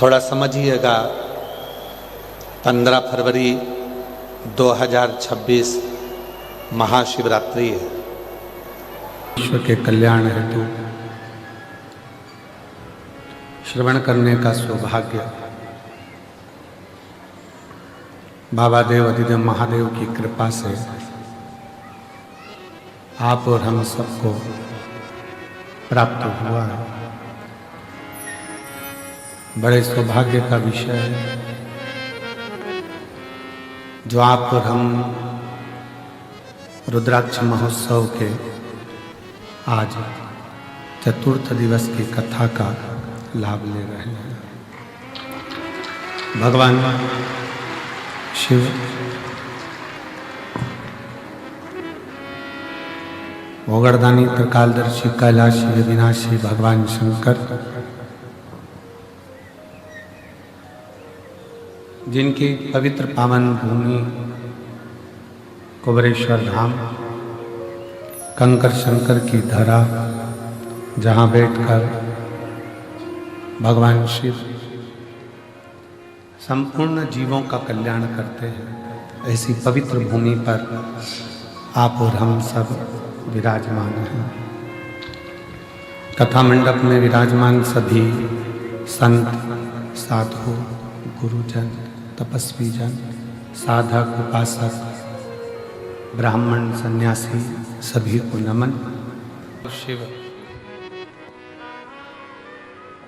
थोड़ा समझिएगा। 15 फरवरी 2026 महाशिवरात्रि है। विश्व के कल्याण हेतु श्रवण करने का सौभाग्य बाबा देव अधिदेव महादेव की कृपा से आप और हम सबको प्राप्त हुआ है। बड़े सौभाग्य का विषय है जो आप और हम रुद्राक्ष महोत्सव के आज चतुर्थ दिवस की कथा का लाभ ले रहे हैं। भगवान शिव ओगरदानी त्रिकालदर्शी कैलाशी अविनाशी भगवान शंकर, जिनकी पवित्र पावन भूमि कुबरेश्वर धाम कंकर शंकर की धरा, जहाँ बैठकर भगवान शिव संपूर्ण जीवों का कल्याण करते हैं, ऐसी पवित्र भूमि पर आप और हम सब विराजमान हैं। कथा मंडप में विराजमान सभी संत, साधु, गुरुजन, तपस्वी जन, साधक, उपासक, ब्राह्मण, सन्यासी, सभी को नमन। शिव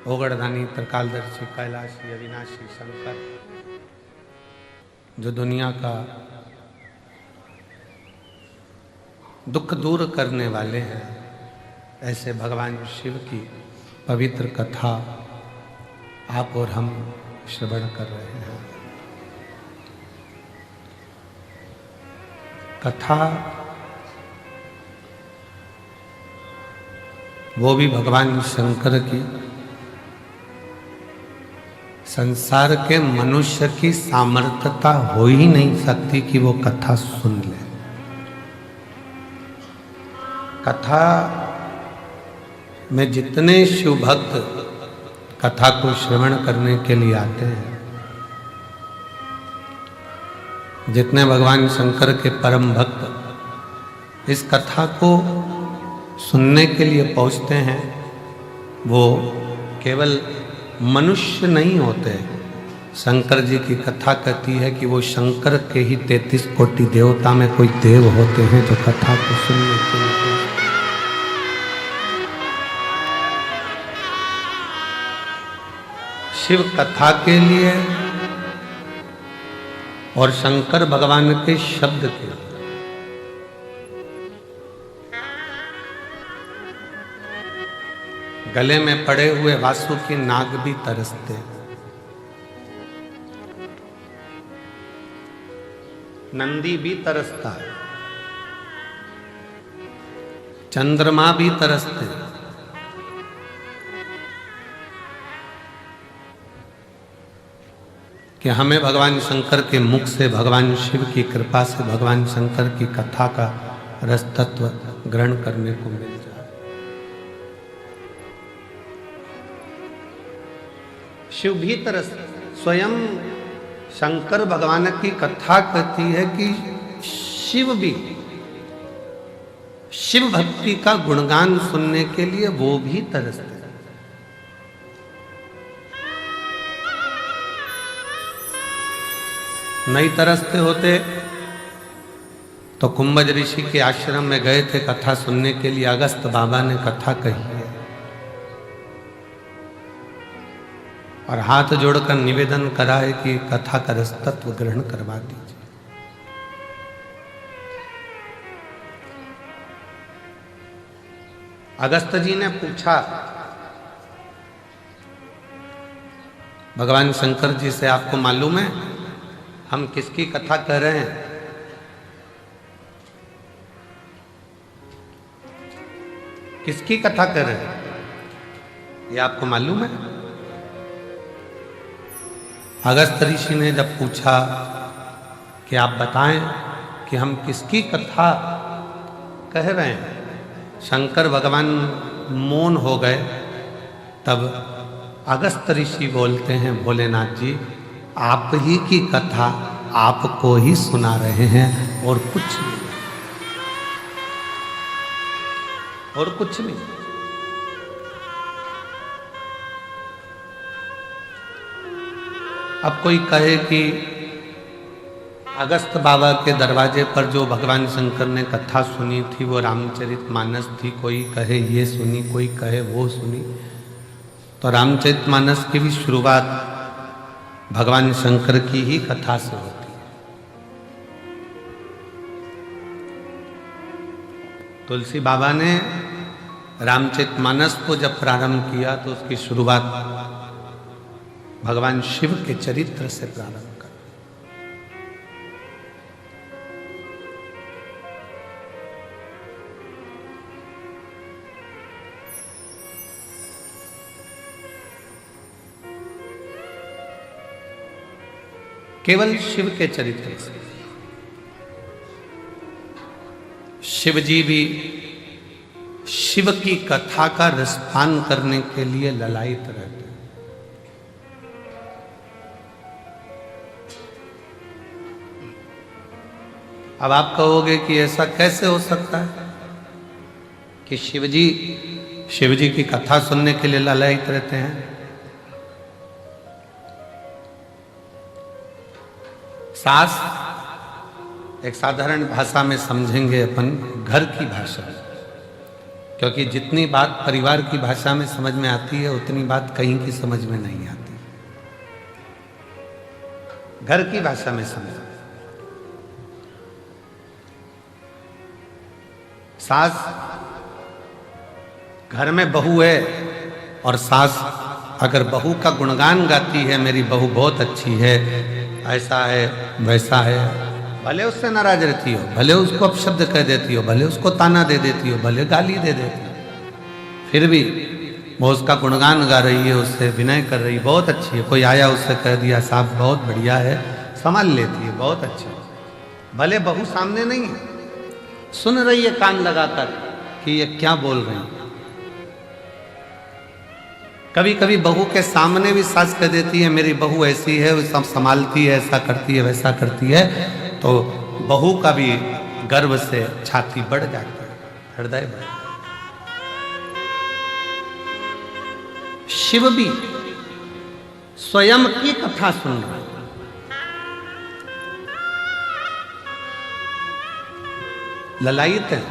ओगरदानी त्रिकालदर्शी कैलाशी अविनाशी शंकर, जो दुनिया का दुख दूर करने वाले हैं, ऐसे भगवान शिव की पवित्र कथा आप और हम श्रवण कर रहे हैं। कथा वो भी भगवान शंकर की, संसार के मनुष्य की सामर्थ्यता हो ही नहीं सकती कि वो कथा सुन ले। कथा में जितने शिव भक्त कथा को श्रवण करने के लिए आते हैं, जितने भगवान शंकर के परम भक्त इस कथा को सुनने के लिए पहुंचते हैं, वो केवल मनुष्य नहीं होते। शंकर जी की कथा कहती है कि वो शंकर के ही 33 कोटि देवता में कोई देव होते हैं जो कथा को सुनने के लिए। शिव कथा के लिए और शंकर भगवान के शब्द के लिए। गले में पड़े हुए वासुकी नाग भी तरसते, नंदी भी तरसता है, चंद्रमा भी तरसते, कि हमें भगवान शंकर के मुख से, भगवान शिव की कृपा से भगवान शंकर की कथा का रस तत्व ग्रहण करने को मिल जाए। शिव भी तरस, स्वयं शंकर भगवान की कथा कहती है कि शिव भी, शिव भक्ति का गुणगान सुनने के लिए वो भी तरसते। नहीं तरसते होते तो कुंभज ऋषि के आश्रम में गए थे कथा सुनने के लिए। अगस्त बाबा ने कथा कही है और हाथ जोड़कर निवेदन करा है कि कथा का रस तत्व ग्रहण करवा दीजिए। अगस्त जी ने पूछा भगवान शंकर जी से, आपको मालूम है हम किसकी कथा कर रहे हैं? किसकी कथा कर रहे हैं, ये आपको मालूम है? अगस्त ऋषि ने जब पूछा कि आप बताएं कि हम किसकी कथा कह रहे हैं, शंकर भगवान मौन हो गए। तब अगस्त ऋषि बोलते हैं, भोलेनाथ जी आप ही की कथा आपको ही सुना रहे हैं और कुछ नहीं, और कुछ नहीं। अब कोई कहे कि अगस्त बाबा के दरवाजे पर जो भगवान शंकर ने कथा सुनी थी वो रामचरितमानस थी, कोई कहे ये सुनी, कोई कहे वो सुनी। तो रामचरितमानस की भी शुरुआत भगवान शंकर की ही कथा से होती है। तुलसी बाबा ने रामचरितमानस को जब प्रारंभ किया तो उसकी शुरुआत भगवान शिव के चरित्र से प्रारंभ कर। केवल शिव के चरित्र से। शिव जी भी शिव की कथा का रसपान करने के लिए ललायित रहते हैं। अब आप कहोगे कि ऐसा कैसे हो सकता है कि शिव जी की कथा सुनने के लिए ललायित रहते हैं। सास एक साधारण भाषा में समझेंगे अपन, घर की भाषा, क्योंकि जितनी बात परिवार की भाषा में समझ में आती है उतनी बात कहीं की समझ में नहीं आती। घर की भाषा में समझ। सास घर में बहू है और सास अगर बहू का गुणगान गाती है, मेरी बहू बहुत अच्छी है, ऐसा है वैसा है, भले उससे नाराज रहती हो, भले उसको अपशब्द कह देती हो, भले उसको ताना दे देती हो, भले गाली दे देती हो, फिर भी वो उसका गुणगान गा रही है, उससे विनय कर रही है, बहुत अच्छी है। कोई आया उससे कह दिया साहब बहुत बढ़िया है, संभाल लेती है, बहुत अच्छी है। भले बहू सामने नहीं है, सुन रही है कान लगाकर कि ये क्या बोल रही है। कभी कभी बहू के सामने भी सास कह देती है मेरी बहू ऐसी है, वो सब संभालती है, ऐसा करती है वैसा करती है, तो बहू का भी गर्व से छाती बढ़ जाती है, हृदय बढ़। शिव भी स्वयं की कथा सुन रहा है। ललायित है।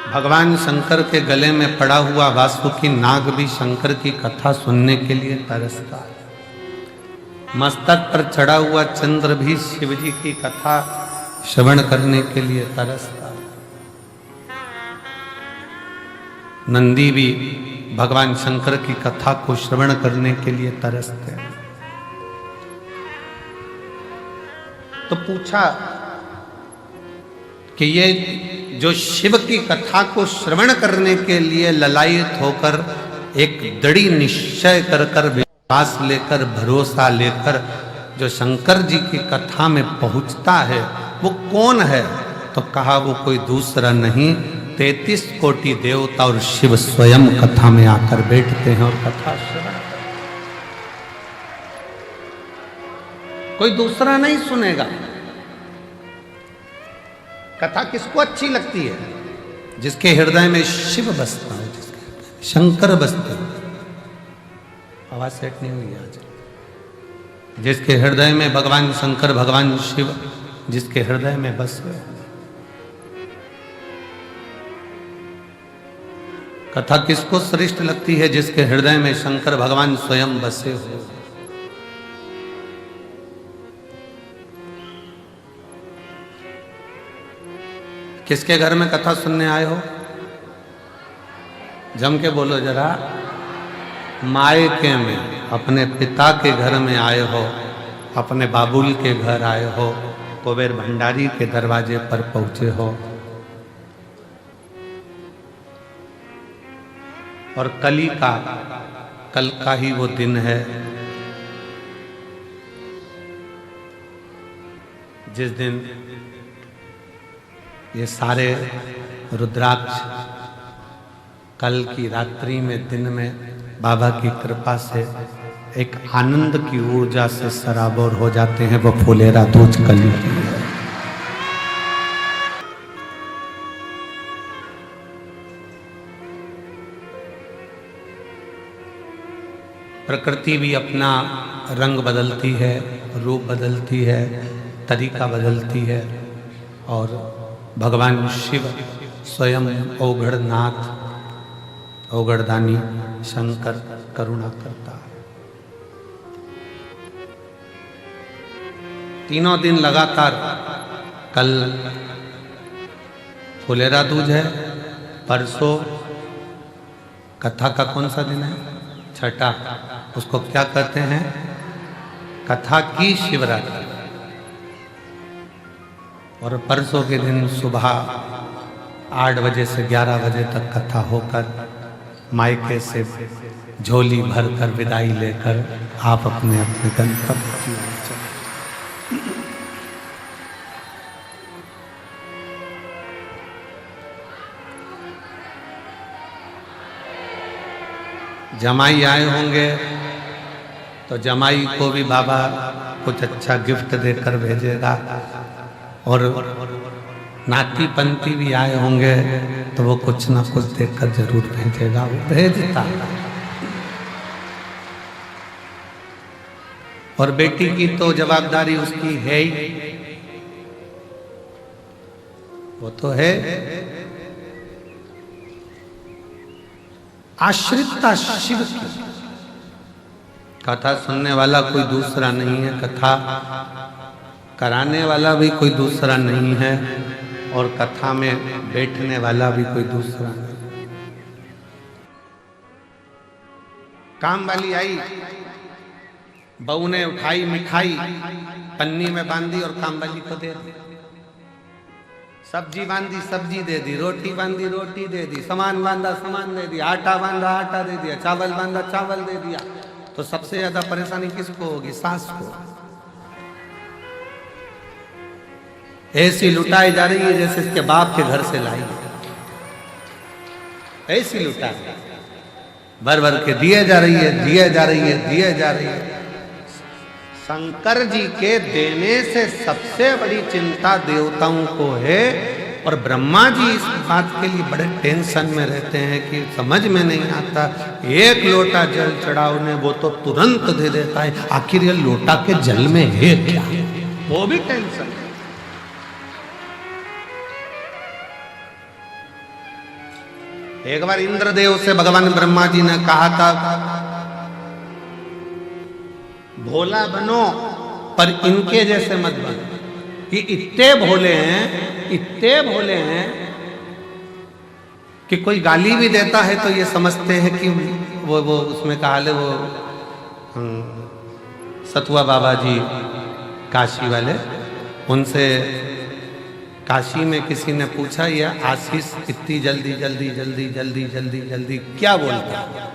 भगवान शंकर के गले में पड़ा हुआ वासुकी नाग भी शंकर की कथा सुनने के लिए तरसता है। मस्तक पर चढ़ा हुआ चंद्र भी शिव जी की कथा श्रवण करने के लिए तरसता है। नंदी भी भगवान शंकर की कथा को श्रवण करने के लिए तरसते हैं। तो पूछा कि ये जो शिव की कथा को श्रवण करने के लिए ललायित होकर एक दृढ़ निश्चय कर विश्वास लेकर भरोसा लेकर जो शंकर जी की कथा में पहुंचता है वो कौन है? तो कहा वो कोई दूसरा नहीं, 33 कोटि देवता और शिव स्वयं कथा में आकर बैठते हैं और कथा श्रवण। कोई दूसरा नहीं सुनेगा। कथा किसको अच्छी लगती है? जिसके हृदय में शिव बसता है, जिसके शंकर बसते हैं। आवाज सेट नहीं हुई आज। जिसके हृदय में भगवान शंकर भगवान शिव जिसके हृदय में बस हुए। कथा किसको श्रेष्ठ लगती है? जिसके हृदय में शंकर भगवान स्वयं बसे हुए। किसके घर में कथा सुनने आए हो? जम के बोलो जरा। मायके में अपने पिता के घर में आए हो, अपने बाबुल के घर आए हो, कुबेर भंडारी के दरवाजे पर पहुंचे हो। और कल का ही वो दिन है जिस दिन ये सारे रुद्राक्ष कल की रात्रि में, दिन में बाबा की कृपा से एक आनंद की ऊर्जा से सराबोर हो जाते हैं। वो फुलेरा दूज कली की है। प्रकृति भी अपना रंग बदलती है, रूप बदलती है, तरीका बदलती है और भगवान शिव स्वयं औघड़नाथ, औघड़दानी शंकर करुणा करता है। तीनों दिन लगातार, कल फुलेरा दूज है, परसों कथा का कौन सा दिन है? छठा। उसको क्या कहते हैं? कथा की शिवरात्रि। और परसों के दिन सुबह 8 बजे से 11 बजे तक कथा होकर मायके से झोली भरकर विदाई लेकर आप अपने अपने गंतव्य की ओर चले। जमाई आए होंगे तो जमाई को भी बाबा कुछ अच्छा गिफ्ट देकर भेजेगा, और नाती पंती भी आए होंगे तो वो कुछ ना कुछ देकर जरूर भेजेगा। वो भेजता है। और बेटी की तो जवाबदारी उसकी है ही, वो तो है। आश्रितता शिव की। कथा सुनने वाला कोई दूसरा नहीं है, कथा कराने वाला भी कोई दूसरा नहीं है, और कथा में बैठने वाला भी कोई दूसरा नहीं। काम वाली आई, बहू ने उठाई मिठाई, पन्नी में बांधी और काम वाली को दे दी। सब्जी बांधी, सब्जी दे दी। रोटी बांधी, रोटी दे दी। सामान बांधा, सामान दे दिया। आटा बांधा, आटा दे दिया। चावल बांधा, चावल दे दिया। तो सबसे ज्यादा परेशानी किसको होगी? सास को। ऐसी लुटाई जा रही है जैसे इसके बाप के घर से लाई, ऐसी लुटाई भर भर के दिए जा रही है, दिए जा रही है, दिए जा रही है। शंकर जी के देने से सबसे बड़ी चिंता देवताओं को है, और ब्रह्मा जी इस बात के लिए बड़े टेंशन में रहते हैं कि समझ में नहीं आता। एक लोटा जल चढ़ाओ ने वो तो तुरंत दे देता है, आखिर ये लोटा के जल में है क्या? वो भी टेंशन है। एक बार इंद्रदेव से भगवान ब्रह्मा जी ने कहा था, भोला बनो पर इनके जैसे मत बनो। कि इतने भोले हैं, इतने भोले हैं कि कोई गाली भी देता है तो ये समझते हैं कि वो उसमें कहा ले वो सतुआ बाबा जी काशी वाले, उनसे काशी में किसी ने पूछा, ये आशीष इतनी जल्दी जल्दी जल्दी जल्दी जल्दी जल्दी क्या बोलता है?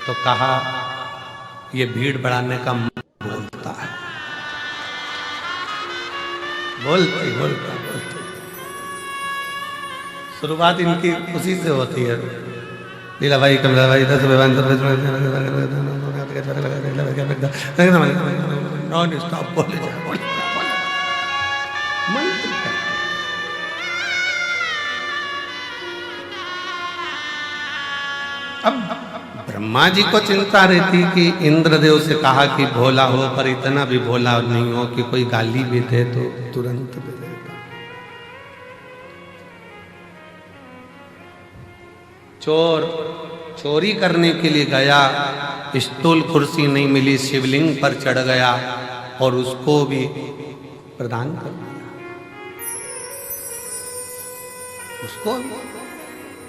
तो कहा ये भीड़ बढ़ाने का बोलता है। बोलते बोलते बोलते शुरुआत इनकी उसी से होती है। लीला भाई, कमला भाई, नॉन स्टॉप बोले जाए। अब ब्रह्मा जी को चिंता रहती कि इंद्रदेव से कहा कि भोला हो पर इतना भी भोला नहीं हो कि कोई गाली भी दे तो तुरंत दे देगा। चोर चोरी करने के लिए गया, स्टूल कुर्सी नहीं मिली, शिवलिंग पर चढ़ गया और उसको भी प्रदान कर दिया। उसको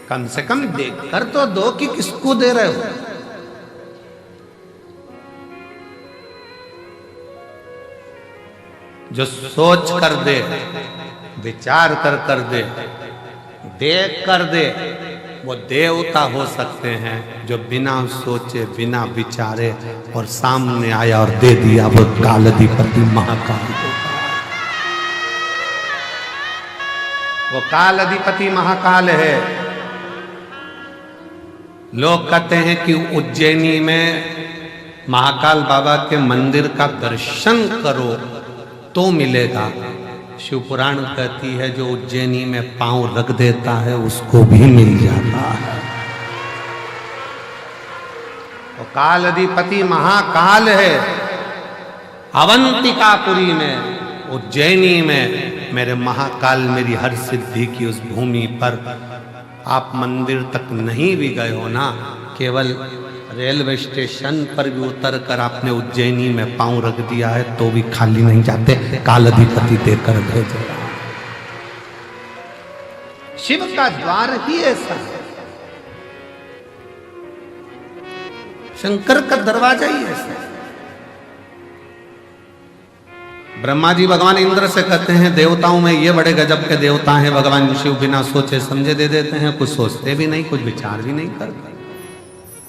कम से कम देखकर तो दो कि किसको दे रहे हो। जो सोच कर दे, विचार कर दे, देख कर दे, वो देवता हो सकते हैं जो बिना सोचे बिना विचारे और सामने आया और दे दिया, वो कालाधिपति महाकाल होता है। वो कालाधिपति महाकाल है। लोग कहते हैं कि उज्जैनी में महाकाल बाबा के मंदिर का दर्शन करो तो मिलेगा। शिव पुराण कहती है जो उज्जैनी में पांव रख देता है उसको भी मिल जाता है। तो कालाधिपति महाकाल है। अवंतिकापुरी में, उज्जैनी में मेरे महाकाल मेरी हर सिद्धि की उस भूमि पर आप मंदिर तक नहीं भी गए हो ना, केवल रेलवे स्टेशन पर भी उतर कर आपने उज्जैनी में पांव रख दिया है तो भी खाली नहीं जाते, कालाधिपति देकर भेजेगा। शिव का द्वार ही ऐसा है, शंकर का दरवाजा ही ऐसा है। ब्रह्मा जी भगवान इंद्र से कहते हैं देवताओं में ये बड़े गजब के देवता हैं, भगवान शिव बिना सोचे समझे दे देते हैं, कुछ सोचते भी नहीं, कुछ विचार भी नहीं करते,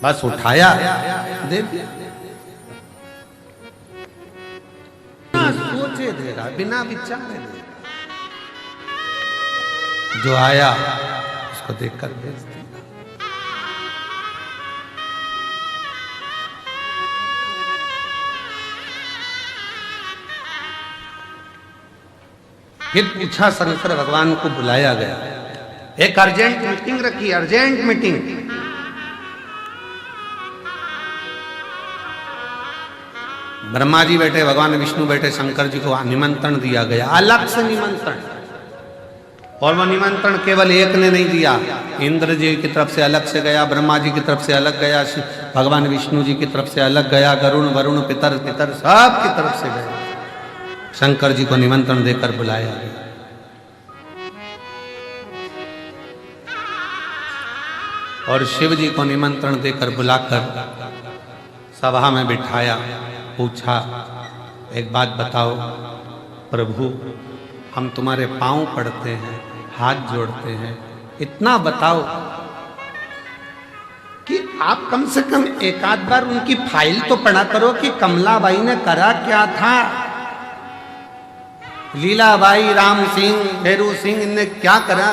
बस उठाया दे दिया। बिना सोचे दे रहा, बिना विचारे दे रहा। जो आया उसको देखकर भेज दिया। फिर पूछा, शंकर भगवान को बुलाया गया, एक अर्जेंट मीटिंग रखी, अर्जेंट मीटिंग। ब्रह्मा जी बैठे, भगवान विष्णु बैठे, शंकर जी को निमंत्रण दिया गया, अलग से निमंत्रण। और वह निमंत्रण केवल एक ने नहीं दिया, इंद्र जी की तरफ से अलग से गया, ब्रह्मा जी की तरफ से अलग गया, भगवान विष्णु जी की तरफ से अलग गया, गरुण वरुण पितर पितर सब की तरफ से गया। शंकर जी को निमंत्रण देकर बुलाया गया। और शिव जी को निमंत्रण देकर बुलाकर सभा में बिठाया, पूछा, एक बात बताओ प्रभु, हम तुम्हारे पांव पड़ते हैं, हाथ जोड़ते हैं, इतना बताओ कि आप कम से कम एक आध बार उनकी फाइल तो पढ़ा करो कि कमलाबाई ने करा क्या था, लीलाबाई, राम सिंह, फेरू सिंह ने क्या करा,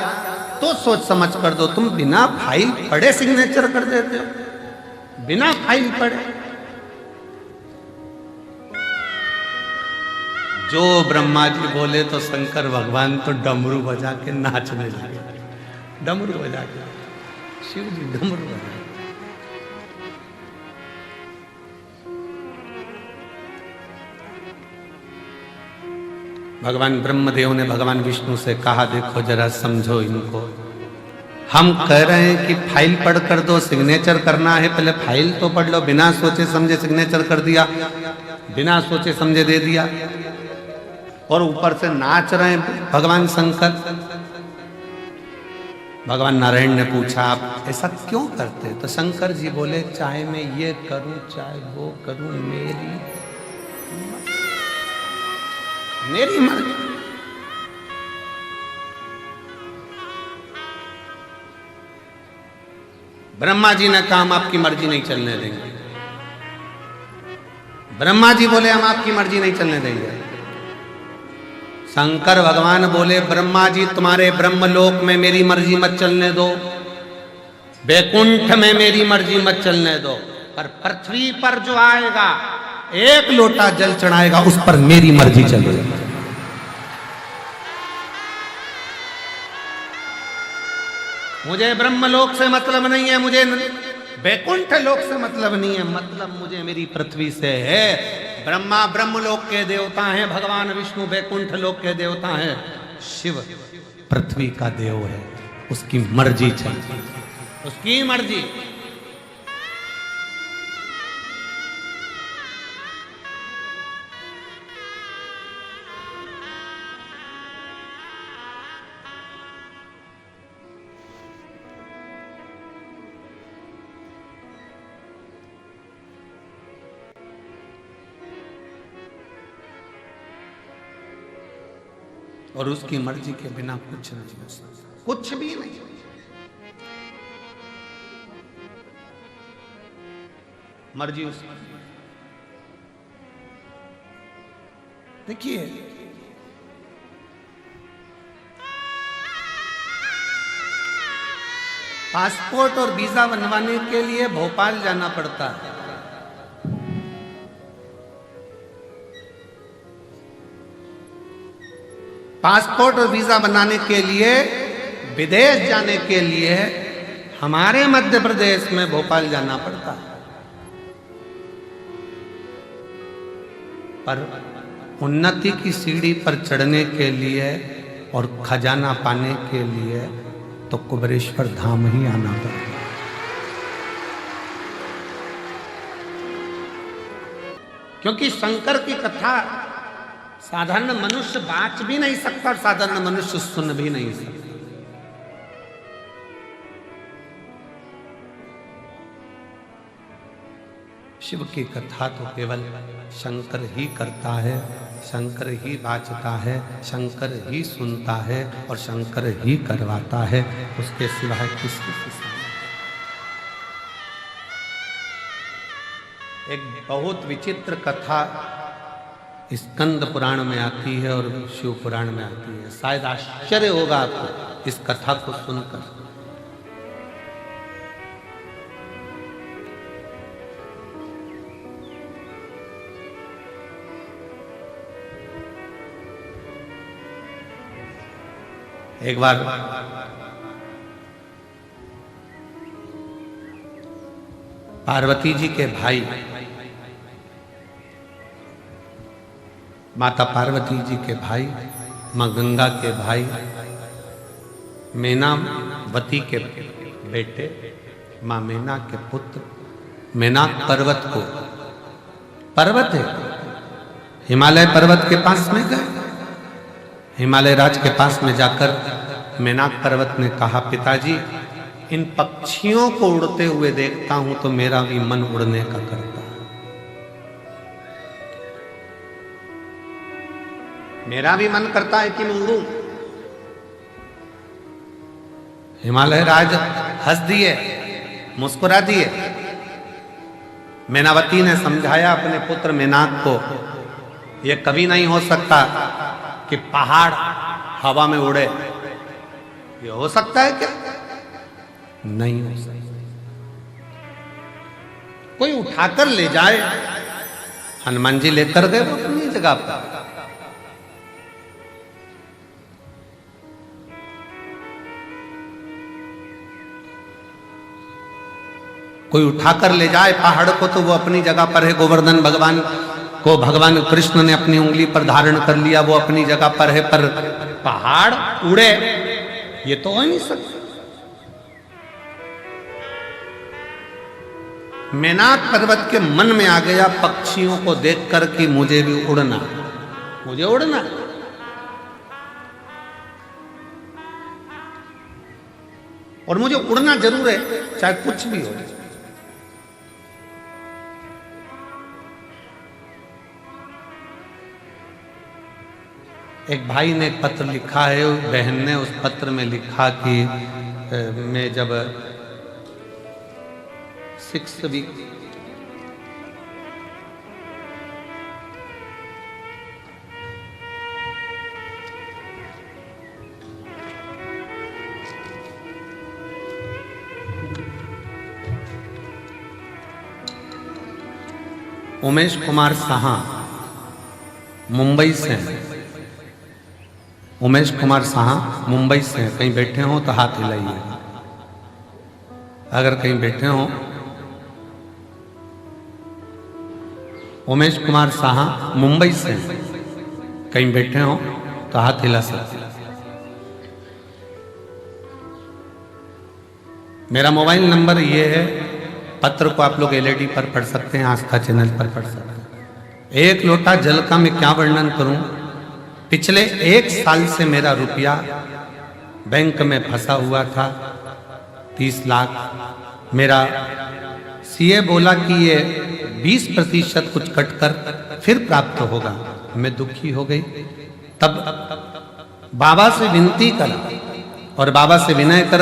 तो सोच समझ कर दो। तुम बिना फाइल पढ़े सिग्नेचर कर देते हो, बिना फाइल पढ़े। जो ब्रह्मा जी बोले तो शंकर भगवान तो डमरू बजा के नाचने लगे, डमरू बजा के, शिव जी डमरू बजा। भगवान ब्रह्मदेव ने भगवान विष्णु से कहा, देखो जरा समझो इनको, हम कह रहे हैं कि फाइल पढ़ कर दो, सिग्नेचर करना है, पहले फाइल तो पढ़ लो। बिना सोचे समझे सिग्नेचर कर दिया, बिना सोचे समझे दे दिया, और ऊपर से नाच रहे हैं भगवान शंकर। भगवान नारायण ने पूछा, आप ऐसा क्यों करते? तो शंकर जी बोले, चाहे मैं ये करूं चाहे वो करूं, मेरी मर्जी। ब्रह्मा जी ने कहा, हम आपकी मर्जी नहीं चलने देंगे। ब्रह्मा जी बोले, हम आपकी मर्जी नहीं चलने देंगे। शंकर भगवान बोले, ब्रह्मा जी तुम्हारे ब्रह्मलोक में मेरी मर्जी मत चलने दो, वैकुंठ में मेरी मर्जी मत चलने दो, पर पृथ्वी पर जो आएगा, एक लोटा जल चढ़ाएगा, उस पर मेरी मर्जी चलेगी। मुझे ब्रह्मलोक से मतलब नहीं है, मुझे वैकुंठ लोक से मतलब नहीं है, मतलब मुझे मेरी पृथ्वी से है। ब्रह्मा ब्रह्मलोक के देवता हैं, भगवान विष्णु वैकुंठ लोक के देवता हैं, शिव पृथ्वी का देव है, उसकी मर्जी चलती, उसकी मर्जी। और उसकी मर्जी के बिना कुछ नहीं हो सकता, कुछ भी नहीं। मर्जी उसकी। देखिए, पासपोर्ट और वीजा बनवाने के लिए भोपाल जाना पड़ता है। पासपोर्ट और वीजा बनाने के लिए, विदेश जाने के लिए हमारे मध्य प्रदेश में भोपाल जाना पड़ता है। पर उन्नति की सीढ़ी पर चढ़ने के लिए और खजाना पाने के लिए तो कुबेरेश्वर धाम ही आना पड़ता है। क्योंकि शंकर की कथा साधारण मनुष्य बाँच भी नहीं सकता, साधारण मनुष्य सुन भी नहीं सकता। शिव की कथा तो केवल शंकर ही करता है, शंकर ही बाँचता है, शंकर ही सुनता है और शंकर ही करवाता है, उसके सिवाय किसी के सामने। एक बहुत विचित्र कथा स्कंद पुराण में आती है और शिव पुराण में आती है। शायद आश्चर्य होगा आपको इस कथा को सुनकर। एक बार पार्वती जी के भाई, माता पार्वती जी के भाई, माँ गंगा के भाई, मेनावती के बेटे, माँ मेना के पुत्र मेनाक पर्वत को, पर्वत है हिमालय पर्वत के पास में गए। हिमालय राज के पास में जाकर मेनाक पर्वत ने कहा, पिताजी इन पक्षियों को उड़ते हुए देखता हूं तो मेरा भी मन उड़ने का करता है। मेरा भी मन करता है कि मैं उड़ूं। हिमालय राज हंस दिए, मुस्कुरा दिए। मेनावती ने समझाया अपने पुत्र मेनाक को, यह कभी नहीं हो सकता कि पहाड़ हवा में उड़े। ये हो सकता है क्या? नहीं हो सकता। कोई उठाकर ले जाए। हनुमान जी लेकर गए वो अपनी जगह पर। कोई उठाकर ले जाए पहाड़ को तो वो अपनी जगह पर है। गोवर्धन भगवान को भगवान कृष्ण ने अपनी उंगली पर धारण कर लिया, वो अपनी जगह पर है। पर पहाड़ उड़े ये तो हो नहीं सकता। मेनाक पर्वत के मन में आ गया पक्षियों को देखकर कि मुझे भी उड़ना, मुझे उड़ना। और मुझे उड़ना जरूर है, चाहे कुछ भी हो। एक भाई ने एक पत्र लिखा है, बहन ने उस पत्र में लिखा कि मैं जब 6 वीक उमेश कुमार साहा मुंबई से हैं। उमेश कुमार साहा मुंबई से हैं। कहीं बैठे हो तो हाथ हिलाइए अगर कहीं बैठे हो। उमेश कुमार साहा मुंबई से हैं। कहीं बैठे हो तो हाथ हिला सकते। मेरा मोबाइल नंबर ये है। पत्र को आप लोग एलईडी पर पढ़ सकते हैं, आस्था चैनल पर पढ़ सकते हैं। एक लोटा जल का मैं क्या वर्णन करूं। पिछले 1 साल से मेरा रुपया बैंक में फंसा हुआ था, 30 लाख। मेरा सीए बोला कि ये 20% कुछ कटकर फिर प्राप्त होगा। मैं दुखी हो गई। तब बाबा से विनती करा और बाबा से विनय कर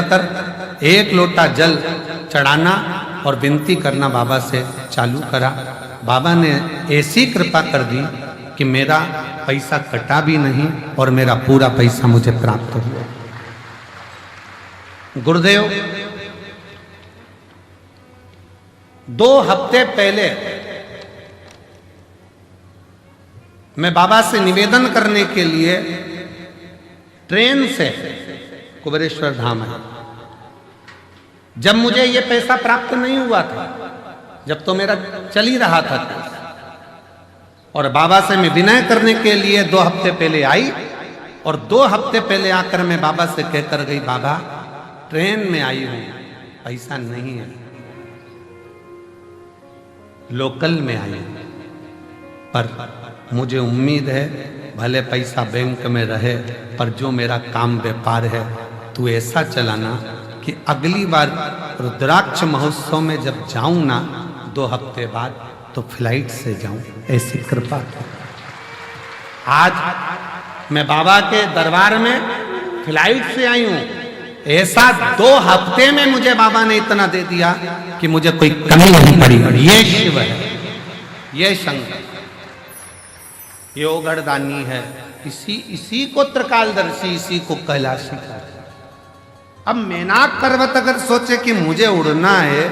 1 लोटा जल चढ़ाना और विनती करना बाबा से चालू करा। बाबा ने ऐसी कृपा कर दी कि मेरा पैसा कटा भी नहीं और मेरा पूरा पैसा मुझे प्राप्त हुआ। गुरुदेव 2 हफ्ते पहले मैं बाबा से निवेदन करने के लिए ट्रेन से कुबेरेश्वर धाम आया। जब मुझे ये पैसा प्राप्त नहीं हुआ था, जब तो मेरा चल ही रहा था, और बाबा से मैं विनय करने के लिए 2 हफ्ते पहले आई, और 2 हफ्ते पहले आकर मैं बाबा से कहकर गई, बाबा ट्रेन में आई हूं, पैसा नहीं है, लोकल में आई हूं, पर मुझे उम्मीद है भले पैसा बैंक में रहे, पर जो मेरा काम व्यापार है तू ऐसा चलाना कि अगली बार रुद्राक्ष महोत्सव में जब जाऊं ना 2 हफ्ते बाद, तो फ्लाइट से जाऊं, ऐसी कृपा की। आज मैं बाबा के दरबार में फ्लाइट से आई हूं। ऐसा 2 हफ्ते में मुझे बाबा ने इतना दे दिया कि मुझे कोई कमी नहीं पड़ी। ये शिव है, ये शंकर, ये ओगढ़दानी है, इसी को त्रिकालदर्शी, इसी को कैलाशी का। अब मेनाक पर्वत अगर सोचे कि मुझे उड़ना है,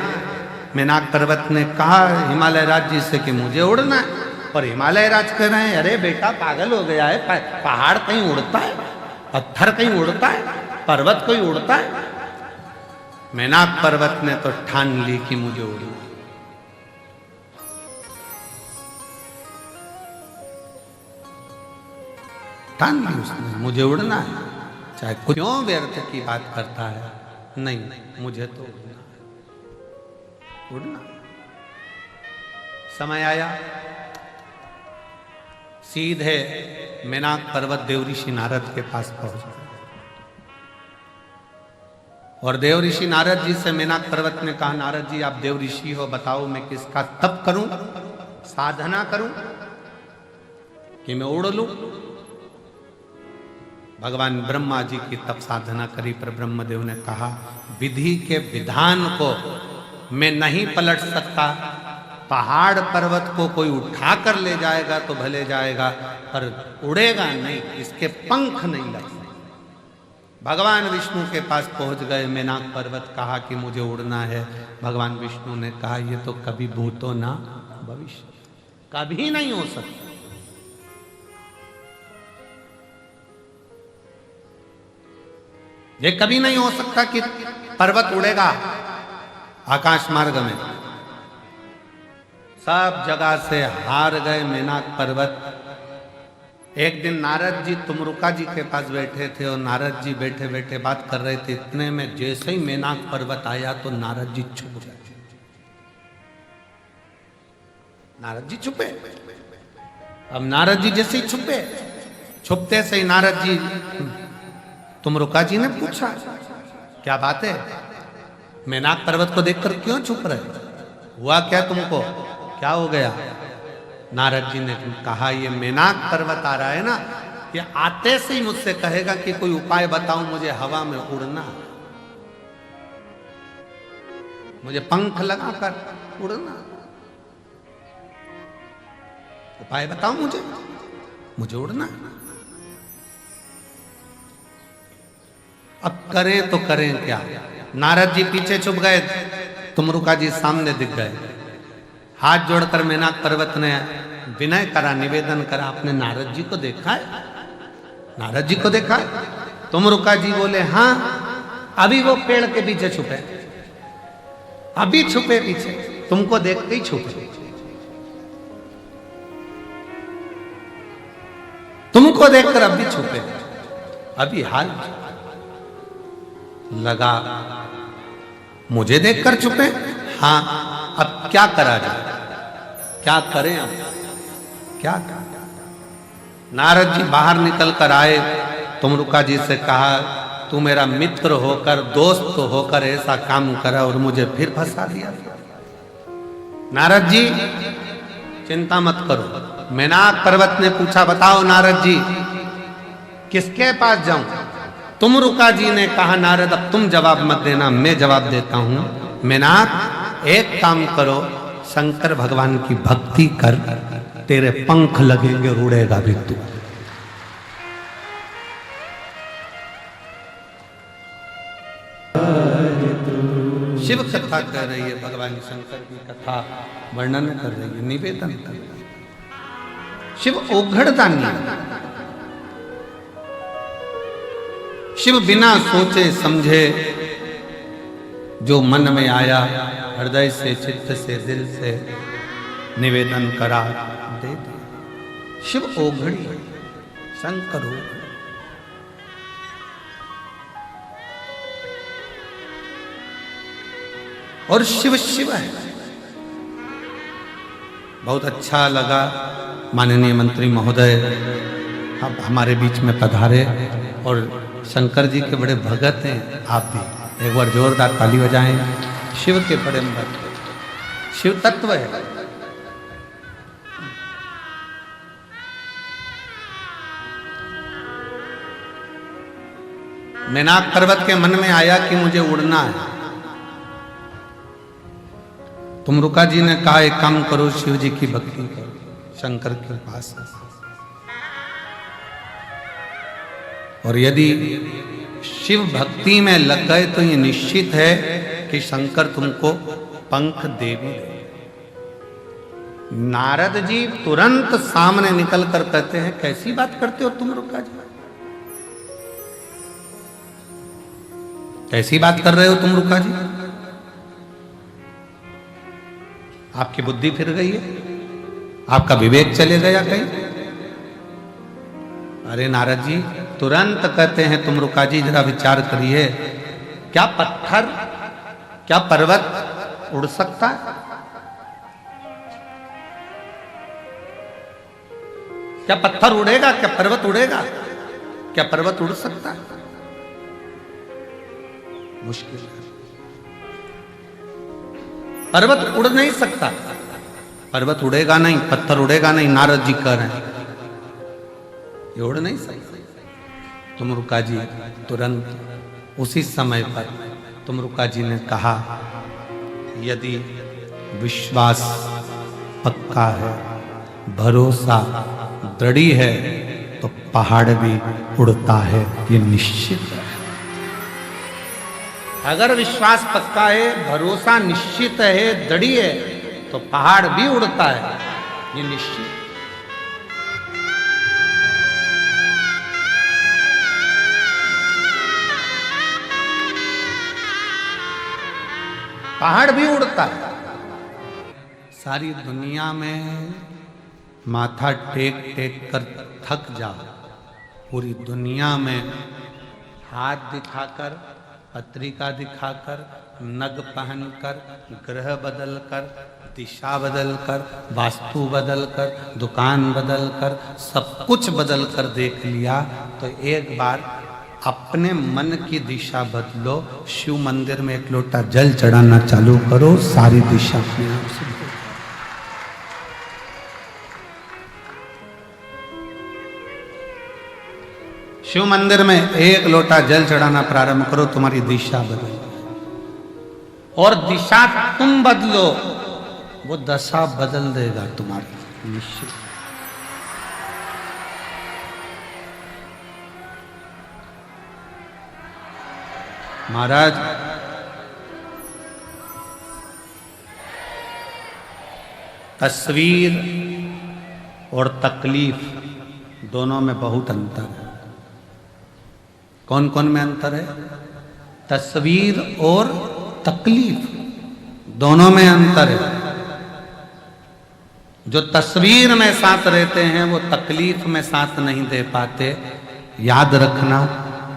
मेनाक पर्वत ने कहा हिमालय राज जी से कि मुझे उड़ना है, और हिमालय राज कह रहे हैं अरे बेटा पागल हो गया है, पहाड़ कहीं उड़ता है, पत्थर कहीं उड़ता है, पर्वत कोई उड़ता है। मेनाक पर्वत ने तो ठान ली कि मुझे उड़ना, ठान ली उसने, मुझे उड़ना है, चाहे कुछ क्यों व्यर्थ की बात करता है, नहीं मुझे तो उड़ना। समय आया, सीधे मेनाक पर्वत देव ऋषि नारद के पास पहुंच गए, और देव ऋषि नारद जी से मेनाक पर्वत ने कहा, नारद जी आप देव ऋषि हो, बताओ मैं किसका तप करूं, साधना करूं कि मैं उड़ लूं। भगवान ब्रह्मा जी की तप साधना करी, पर ब्रह्मदेव ने कहा विधि के विधान को मैं नहीं पलट सकता, पहाड़ पर्वत को कोई उठा कर ले जाएगा तो भले जाएगा, पर उड़ेगा नहीं, इसके पंख नहीं लग सकते। भगवान विष्णु के पास पहुंच गए, मेनाक पर्वत कहा कि मुझे उड़ना है। भगवान विष्णु ने कहा ये तो कभी भूतो ना भविष्य, कभी नहीं हो सकता। ये कभी नहीं हो सकता कि पर्वत उड़ेगा आकाश मार्ग में। सब जगह से हार गए मेनाक पर्वत। एक दिन नारद जी तुमरुका जी के पास बैठे थे, और नारद जी बैठे बैठे बात कर रहे थे। इतने में जैसे ही मेनाक पर्वत आया तो नारद जी छुप गए। नारद जी छुपे। अब नारद जी जैसे ही छुपे, छुपते से ही नारद जी तुमरुका जी ने पूछा क्या बात है, मेनाक पर्वत को देखकर क्यों छुप रहे, हुआ क्या तुमको, क्या हो गया। नारद जी ने कहा ये मेनाक पर्वत आ रहा है ना, ये आते से ही मुझसे कहेगा कि कोई उपाय बताओ मुझे हवा में उड़ना, मुझे पंख लगाकर उड़ना, उपाय बताओ मुझे उड़ना। अब करें तो करें क्या। नारद जी पीछे छुप गए, तुमरुका जी सामने दिख गए। हाथ जोड़कर मेनाक पर्वत ने विनय करा, निवेदन करा, आपने नारद जी को देखा है, नारद जी को देखा है। तुमरुका जी बोले हाँ, अभी वो पेड़ के पीछे छुपे, अभी छुपे पीछे, तुमको देख के ही छुपे, तुमको देखकर अभी छुपे, अभी हाल लगा मुझे देखकर छुपे। हाँ, अब क्या करा जाए, क्या करें, अब क्या करें। नारद जी बाहर निकल कर आए, तुमरुका जी से कहा तू मेरा मित्र होकर, दोस्त होकर ऐसा काम करा और मुझे फिर फंसा दिया। नारद जी चिंता मत करो। मेनाक पर्वत ने पूछा बताओ नारद जी किसके पास जाऊं। तुमरुका जी ने कहा नारद अब तुम जवाब मत देना, मैं जवाब देता हूं। मेनाक एक काम करो, शंकर भगवान की भक्ति कर, तेरे पंख लगेंगे, उड़ेगा भी तू। शिव कथा कर रही है, भगवान शंकर की कथा वर्णन कर रही है, निवेदन कर रही है। शिव ओघड़दानी, शिव बिना सोचे समझे जो मन में आया, हृदय से, चित्त से, दिल से निवेदन करा, दे दिया। शिव ओघड़ी, शंकर ओघड़ी। और शिव शिव है। बहुत अच्छा लगा माननीय मंत्री महोदय अब हमारे बीच में पधारे, और शंकर जी के बड़े भगत हैं आप भी। एक बार जोरदार ताली बजाएं। शिव के बड़े भक्त, शिव तत्व है। मैनाक पर्वत के मन में आया कि मुझे उड़ना है। तुमरुका जी ने कहा एक काम करो, शिव जी की भक्ति करो, शंकर के पास। और यदि शिव भक्ति में लग गए तो ये निश्चित है कि शंकर तुमको पंख दे भी दे। नारद जी तुरंत सामने निकल कर कहते हैं, कैसी बात करते हो तुमरुका जी, कैसी बात कर रहे हो तुमरुका जी, आपकी बुद्धि फिर गई है, आपका विवेक चले गया कहीं। अरे नारद जी तुरंत कहते हैं, तुमरुका जी जरा विचार करिए, क्या पत्थर, क्या पर्वत उड़ सकता है? क्या पत्थर उड़ेगा? क्या पर्वत उड़ेगा? क्या पर्वत उड़ सकता है? मुश्किल है। पर्वत उड़ नहीं सकता, पर्वत उड़ेगा नहीं, पत्थर उड़ेगा नहीं। नारद जी कह रहे हैं ये उड़ नहीं सकता। तुमरुका जी तुरंत उसी समय पर तुमरुका जी ने कहा, यदि विश्वास पक्का है, भरोसा दृढ़ है, तो पहाड़ भी उड़ता है, ये निश्चित है। अगर विश्वास पक्का है, भरोसा निश्चित है, दृढ़ है, तो पहाड़ भी उड़ता है, ये निश्चित। पहाड़ भी उड़ता है। सारी दुनिया में माथा टेक टेक कर थक जाओ, पूरी दुनिया में हाथ दिखाकर, पत्रिका दिखाकर, नग पहनकर, ग्रह बदलकर, दिशा बदलकर, वास्तु बदलकर, दुकान बदलकर, सब कुछ बदलकर देख लिया, तो एक बार अपने मन की दिशा बदलो। शिव मंदिर में एक लोटा जल चढ़ाना चालू करो, सारी दिशा अपने आप से। शिव मंदिर में एक लोटा जल चढ़ाना प्रारंभ करो, तुम्हारी दिशा बदल, और दिशा तुम बदलो, वो दशा बदल देगा तुम्हारी, निश्चित। महाराज तस्वीर और तकलीफ दोनों में बहुत अंतर है। कौन कौन में अंतर है? तस्वीर और तकलीफ दोनों में अंतर है। जो तस्वीर में साथ रहते हैं वो तकलीफ में साथ नहीं दे पाते। याद रखना,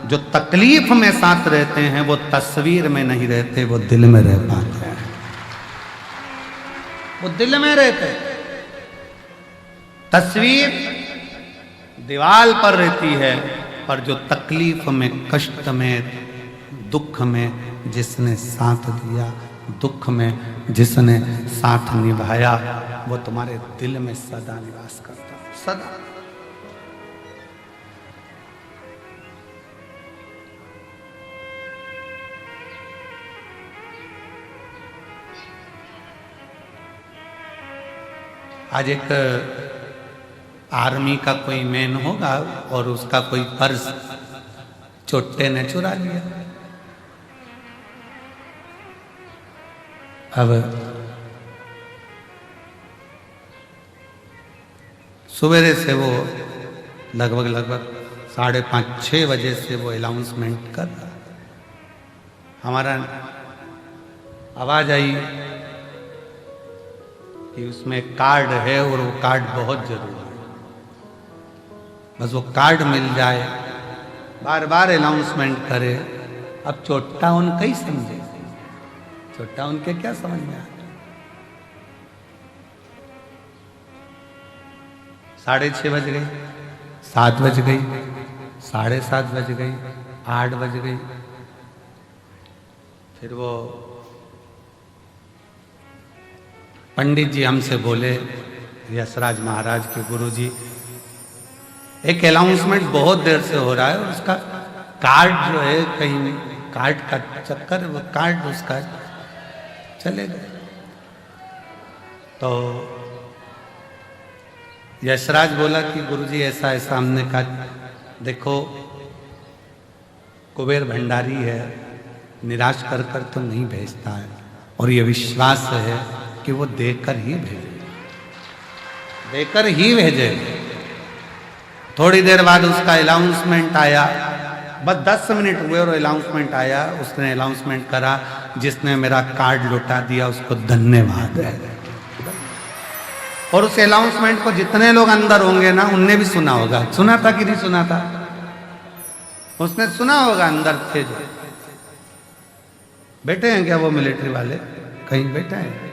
जो तकलीफ में साथ रहते हैं वो तस्वीर में नहीं रहते, वो दिल में रह पाते हैं, वो दिल में रहते हैं। तस्वीर दीवार पर रहती है, पर जो तकलीफ में, कष्ट में, दुख में जिसने साथ दिया, दुख में जिसने साथ निभाया, वो तुम्हारे दिल में सदा निवास करता है, सदा। आज एक आर्मी का कोई मैन होगा और उसका कोई पर्स चोटे ने चुरा लिया। अब सवेरे से वो लगभग 5:30-6 बजे से वो अनाउंसमेंट कर रहा। हमारा आवाज आई कि उसमें कार्ड है और वो कार्ड बहुत जरूरी है, बस वो कार्ड मिल जाए। बार बार अनाउंसमेंट करे। अब चोट्टा उनका ही समझे, चोट्टा उनके क्या समझ में आता। 6:30 बज गई, 7 बज गई, 7:30 बज गई, 8 बज गई। फिर वो पंडित जी हमसे बोले, यशराज महाराज के गुरु जी, एक अनाउंसमेंट बहुत देर से हो रहा है और उसका कार्ड जो है कहीं कार्ड का चक्कर, वो कार्ड उसका चले गए। तो यशराज बोला कि गुरुजी ऐसा ऐसा। हमने कहा देखो कुबेर भंडारी है, निराश कर कर तो नहीं भेजता है, और ये विश्वास है कि वो देकर ही भेजे, देकर ही भेजे। थोड़ी देर बाद उसका अनाउंसमेंट आया, बस 10 मिनट हुए और अनाउंसमेंट आया। उसने अनाउंसमेंट करा, जिसने मेरा कार्ड लौटा दिया उसको धन्यवाद है। और उस अनाउंसमेंट को जितने लोग अंदर होंगे ना, उनने भी सुना होगा। सुना था कि नहीं सुना था? उसने सुना होगा, अंदर थे जो बैठे हैं। क्या वो मिलिट्री वाले कहीं बैठे हैं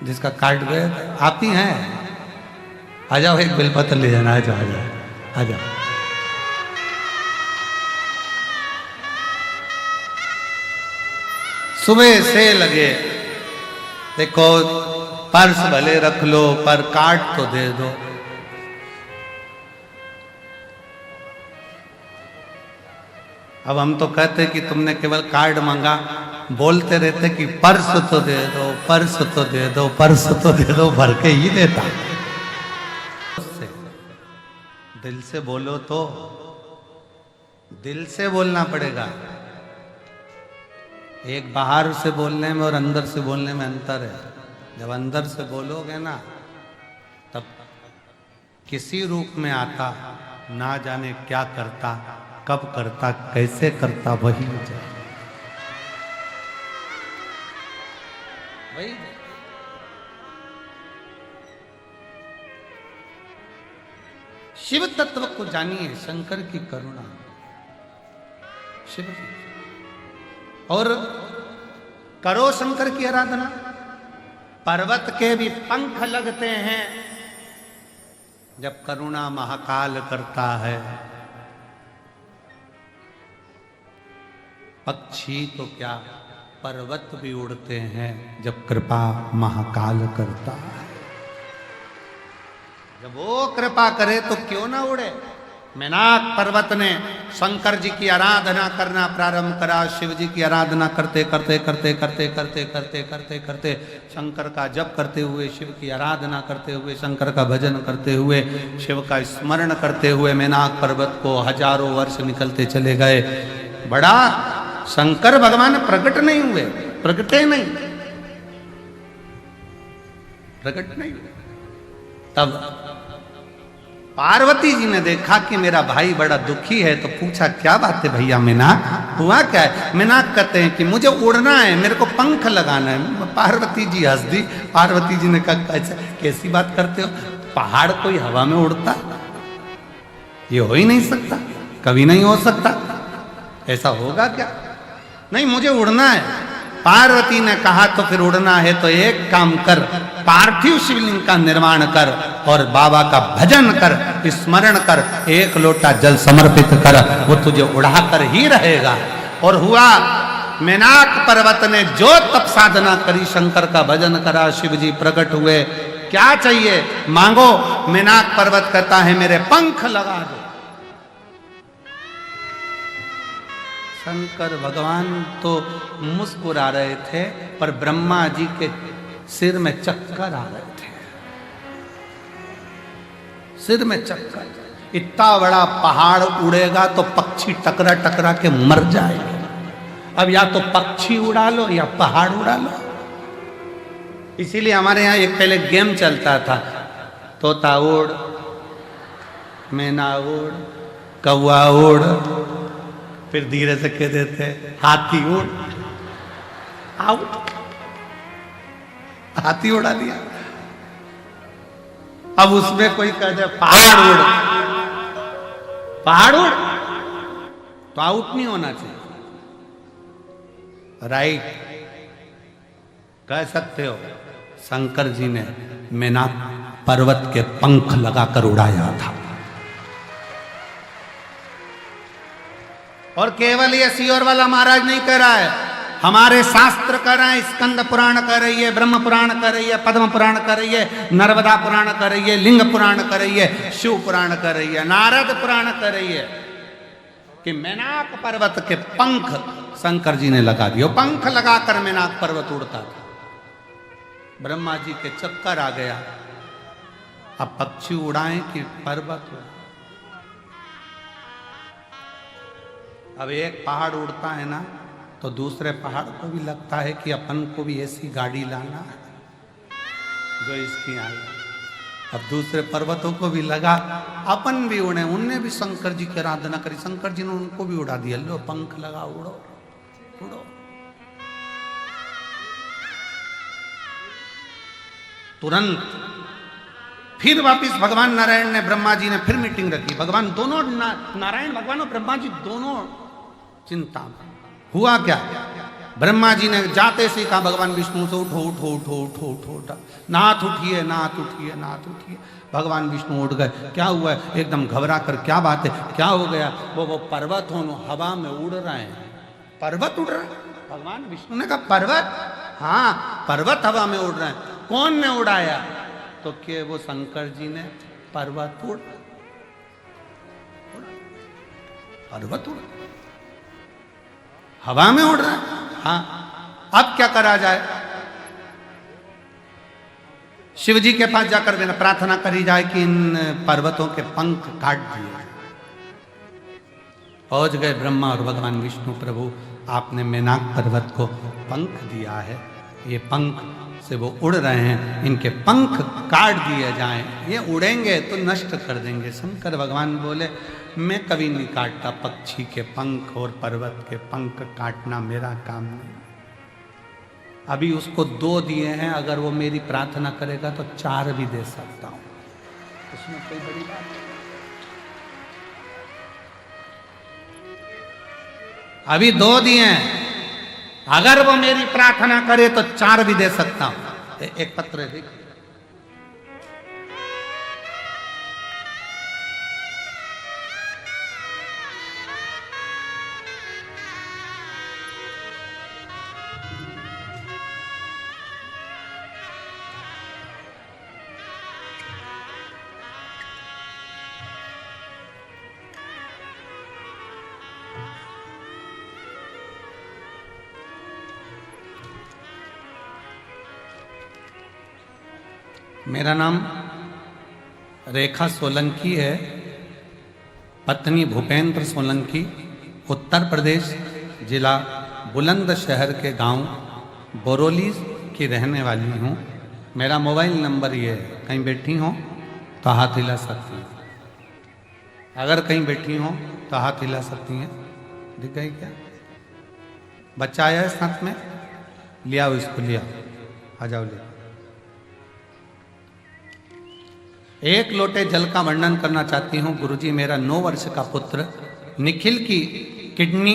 जिसका कार्ड गया? आप ही हैं। आ जाओ, एक बेलपत्र ले जाना। आ जाओ आ जाओ आ जाओ। सुबह से लगे, देखो पर्स भले रख लो पर कार्ड तो दे दो। अब हम तो कहते कि तुमने केवल कार्ड मांगा, बोलते रहते कि पर्स तो दे दो, पर्स तो दे दो, पर्स तो दे दो, भर के ही देता। दिल से बोलो तो, दिल से बोलना पड़ेगा। एक बाहर से बोलने में और अंदर से बोलने में अंतर है। जब अंदर से बोलोगे ना, तब किसी रूप में आता, ना जाने क्या करता, कब करता, कैसे करता, वही जाए। वही शिव तत्व को जानिए, शंकर की करुणा, शिव की, और करो शंकर की आराधना। पर्वत के भी पंख लगते हैं जब करुणा महाकाल करता है। पक्षी तो क्या, पर्वत भी उड़ते हैं जब कृपा महाकाल करता है। जब वो कृपा करे तो क्यों ना उड़े। मेनाक पर्वत ने शंकर जी की आराधना करना प्रारंभ करा। शिव जी की आराधना करते करते करते करते करते करते करते करते शंकर का जप करते हुए, शिव की आराधना करते हुए, शंकर का भजन करते हुए, शिव का स्मरण करते हुए मेनाक पर्वत को हजारों वर्ष निकलते चले गए। बड़ा शंकर भगवान प्रकट नहीं हुए, प्रकटे नहीं, प्रकट नहीं हुए। तब पार्वती जी ने देखा कि मेरा भाई बड़ा दुखी है, तो पूछा क्या बात है भैया, मीनाक हुआ क्या है? मीनाक कहते हैं कि मुझे उड़ना है, मेरे को पंख लगाना है। पार्वती जी हंस दी। पार्वती जी ने कहा कैसी बात करते हो, पहाड़ कोई हवा में उड़ता? ये हो ही नहीं सकता, कभी नहीं हो सकता, ऐसा होगा क्या? नहीं, मुझे उड़ना है। पार्वती ने कहा तो फिर उड़ना है तो एक काम कर, पार्थिव शिवलिंग का निर्माण कर और बाबा का भजन कर, स्मरण कर, एक लोटा जल समर्पित कर, वो तुझे उड़ाकर ही रहेगा। और हुआ, मेनाक पर्वत ने जो तप साधना करी, शंकर का भजन करा, शिव जी प्रकट हुए। क्या चाहिए मांगो। मेनाक पर्वत कहता है मेरे पंख लगा दो। शंकर भगवान तो मुस्कुरा रहे थे, पर ब्रह्मा जी के सिर में चक्कर आ रहे थे। सिर में चक्कर। इतना बड़ा पहाड़ उड़ेगा तो पक्षी टकरा टकरा के मर जाएगा। अब या तो पक्षी उड़ा लो या पहाड़ उड़ा लो। इसीलिए हमारे यहाँ एक पहले गेम चलता था, तोता उड़, मैना उड़, कौवा उड़, फिर धीरे से कह देते हाथी उड़, आउट, हाथी उड़ा दिया। अब उसमें कोई कह दे पहाड़ उड़, पहाड़ उड़, तो आउट नहीं होना चाहिए। राइट, कह सकते हो शंकर जी ने मेनाक पर्वत के पंख लगाकर उड़ाया था। और केवल ये सियोर वाला महाराज नहीं कह रहा है, हमारे शास्त्र कह रहे हैं। स्कंद पुराण कह रही है, ब्रह्म पुराण कह रही है, पद्म पुराण कह रही है, नर्मदा पुराण कह रही है, लिंग पुराण कह रही है, शिव पुराण कह रही है, नारद पुराण कह रही है कि मेनाक पर्वत के पंख शंकर जी ने लगा दिए। पंख लगाकर मेनाक पर्वत उड़ता था। ब्रह्मा जी के चक्कर आ गया, अब पक्षी उड़ाएं कि पर्वत उड़ाएं। अब एक पहाड़ उड़ता है ना, तो दूसरे पहाड़ को भी लगता है कि अपन को भी ऐसी गाड़ी लाना है जो इसकी आई। अब दूसरे पर्वतों को भी लगा अपन भी उड़े। उनने भी शंकर जी की आराधना करी, शंकर जी ने उनको भी उड़ा दिया। लो पंख लगा, उड़ो उड़ो। तुरंत फिर वापिस भगवान नारायण ने, ब्रह्मा जी ने फिर मीटिंग रखी। भगवान दोनों नारायण भगवान और ब्रह्मा जी दोनों चिंता में। हुआ क्या, ब्रह्मा जी ने जाते से कहा भगवान विष्णु से, उठो उठो उठो उठो उठो उठो, नाथ उठिए नाथ उठिए नाथ उठिए। भगवान विष्णु उठ गए। क्या हुआ है, एकदम घबरा कर, क्या बात है, क्या हो गया। वो पर्वत हो हवा में उड़ रहे हैं। पर्वत उड़ रहा है। भगवान विष्णु ने कहा पर्वत, हाँ पर्वत हवा में उड़ रहे हैं। कौन ने उड़ाया, तो के वो शंकर जी ने पर्वत उड़, पर्वत उड़ हवा में उड़ रहा है। हाँ, अब क्या करा जाए। शिव जी के पास जाकर के प्रार्थना करी जाए कि इन पर्वतों के पंख काट दिए। पहुंच गए ब्रह्मा और भगवान विष्णु, प्रभु आपने मेनाक पर्वत को पंख दिया है, ये पंख से वो उड़ रहे हैं, इनके पंख काट दिए जाएं, ये उड़ेंगे तो नष्ट कर देंगे। शंकर भगवान बोले मैं कभी नहीं काटता पक्षी के पंख और पर्वत के पंख काटना मेरा काम नहीं। अभी उसको 2 दिए हैं, अगर वो मेरी प्रार्थना करेगा तो 4 भी दे सकता हूं, उसमें कोई बड़ी बात नहीं। अभी 2 दिए हैं, अगर वो मेरी प्रार्थना करे तो 4 भी दे सकता हूं। एक पत्र देखो, मेरा नाम रेखा सोलंकी है, पत्नी भूपेंद्र सोलंकी, उत्तर प्रदेश, जिला बुलंदशहर के गांव बोरोली की रहने वाली हूं। मेरा मोबाइल नंबर ये है, कहीं बैठी हो तो हाथ हिला सकती हैं, अगर कहीं बैठी हो तो हाथ हिला सकती हैं। दिख गई क्या? बच्चा आया है साथ में, लिया हो इसको, लिया, आ जाओ ले। एक लोटे जल का वर्णन करना चाहती हूँ। गुरुजी, मेरा 9 वर्ष का पुत्र निखिल की किडनी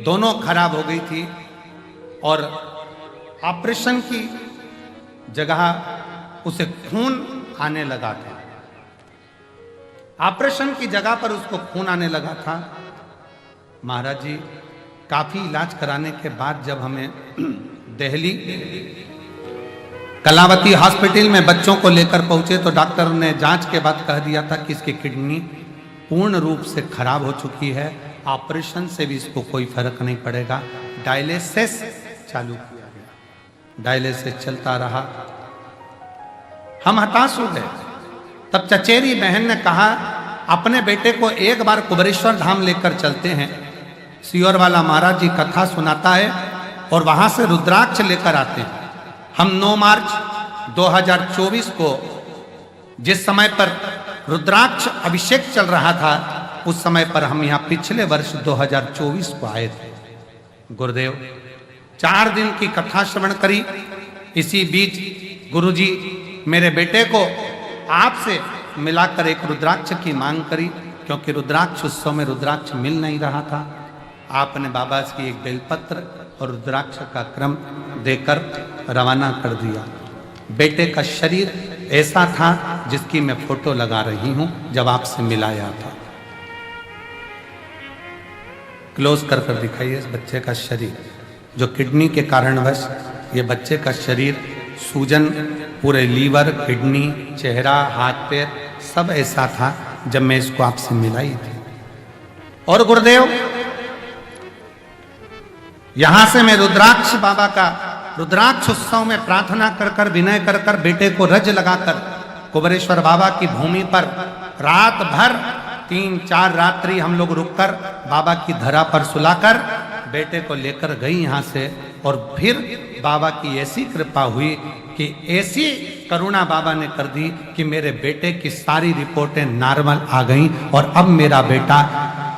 दोनों खराब हो गई थी और ऑपरेशन की जगह उसे खून आने लगा था। ऑपरेशन की जगह पर उसको खून आने लगा था। महाराज जी काफी इलाज कराने के बाद जब हमें दिल्ली कलावती हॉस्पिटल में बच्चों को लेकर पहुंचे तो डॉक्टर ने जांच के बाद कह दिया था कि इसकी किडनी पूर्ण रूप से खराब हो चुकी है, ऑपरेशन से भी इसको कोई फर्क नहीं पड़ेगा। डायलिसिस चालू किया गया, डायलिसिस चलता रहा। हम हताश हो गए। तब चचेरी बहन ने कहा अपने बेटे को एक बार कुबेरेश्वर धाम लेकर चलते हैं। सियोर वाला महाराज जी कथा सुनाता है और वहां से रुद्राक्ष लेकर आते हैं। हम 9 मार्च 2024 को जिस समय पर रुद्राक्ष अभिषेक चल रहा था उस समय पर हम यहाँ पिछले वर्ष 2024 को आए थे। गुरुदेव 4 दिन की कथा श्रवण करी। इसी बीच गुरुजी मेरे बेटे को आपसे मिलाकर एक रुद्राक्ष की मांग करी, क्योंकि रुद्राक्ष उत्सव में रुद्राक्ष मिल नहीं रहा था। आपने बाबा की एक बेलपत्र और रुद्राक्ष का क्रम देकर रवाना कर दिया। बेटे का शरीर ऐसा था जिसकी मैं फोटो लगा रही हूं जब आपसे मिलाया था। क्लोज कर कर दिखाइए इस बच्चे का शरीर, जो किडनी के कारणवश ये बच्चे का शरीर सूजन, पूरे लीवर, किडनी, चेहरा, हाथ पैर सब ऐसा था जब मैं इसको आपसे मिलाई थी। और गुरुदेव यहां से मैं रुद्राक्ष बाबा का रुद्राक्ष उत्सव में प्रार्थना कर कर विनय कर कर बेटे को रज लगाकर कुबेरेश्वर बाबा की भूमि पर रात भर 3-4 रात्रि हम लोग रुककर बाबा की धरा पर सुलाकर बेटे को लेकर गई यहाँ से। और फिर बाबा की ऐसी कृपा हुई कि ऐसी करुणा बाबा ने कर दी कि मेरे बेटे की सारी रिपोर्टें नॉर्मल आ गईं और अब मेरा बेटा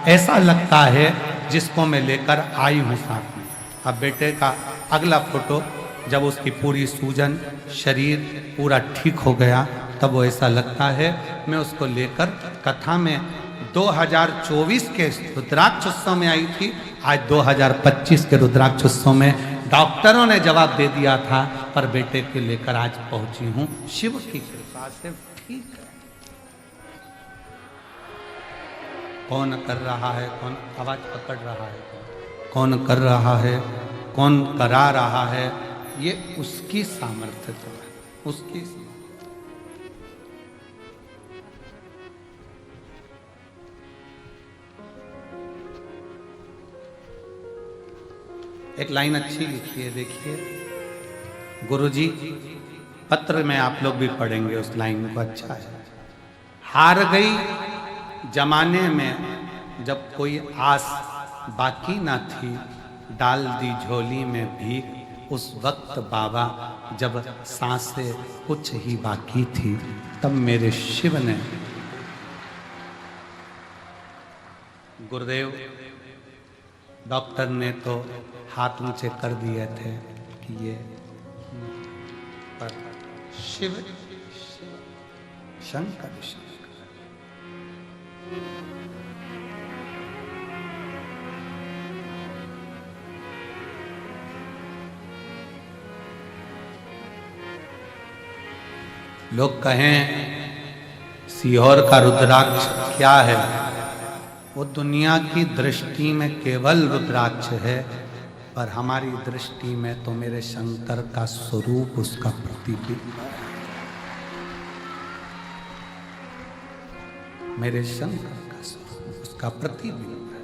ऐसा लगता है जिसको मैं लेकर आई हूँ साथ में। अब बेटे का अगला फोटो जब उसकी पूरी सूजन, शरीर पूरा ठीक हो गया तब वो ऐसा लगता है मैं उसको लेकर कथा में 2024 के रुद्राक्ष उत्सव में आई थी। आज 2025 के रुद्राक्ष उत्सव में डॉक्टरों ने जवाब दे दिया था, पर बेटे के लेकर आज पहुंची हूं। शिव की कृपा से ठीक है। कौन कर रहा है, कौन आवाज पकड़ रहा है, कौन कर रहा है, कौन करा रहा है, ये उसकी सामर्थ्य है, उसकी। एक लाइन अच्छी लिखी है, देखिए गुरुजी पत्र में आप लोग भी पढ़ेंगे उस लाइन को, अच्छा है। हार गई जमाने में जब कोई आस बाकी ना थी, डाल दी झोली में भीख उस वक्त बाबा जब सांसें कुछ ही बाकी थी, तब मेरे शिव ने। गुरुदेव डॉक्टर ने तो हाथ ऊंचे कर दिए थे कि ये, पर शिव शंकर शंकर। लोग कहें सीहोर का रुद्राक्ष क्या है, वो दुनिया की दृष्टि में केवल रुद्राक्ष है, पर हमारी दृष्टि में तो मेरे शंकर का स्वरूप, उसका प्रतिबिंब है। मेरे शंकर का स्वरूप, उसका प्रतिबिंब है।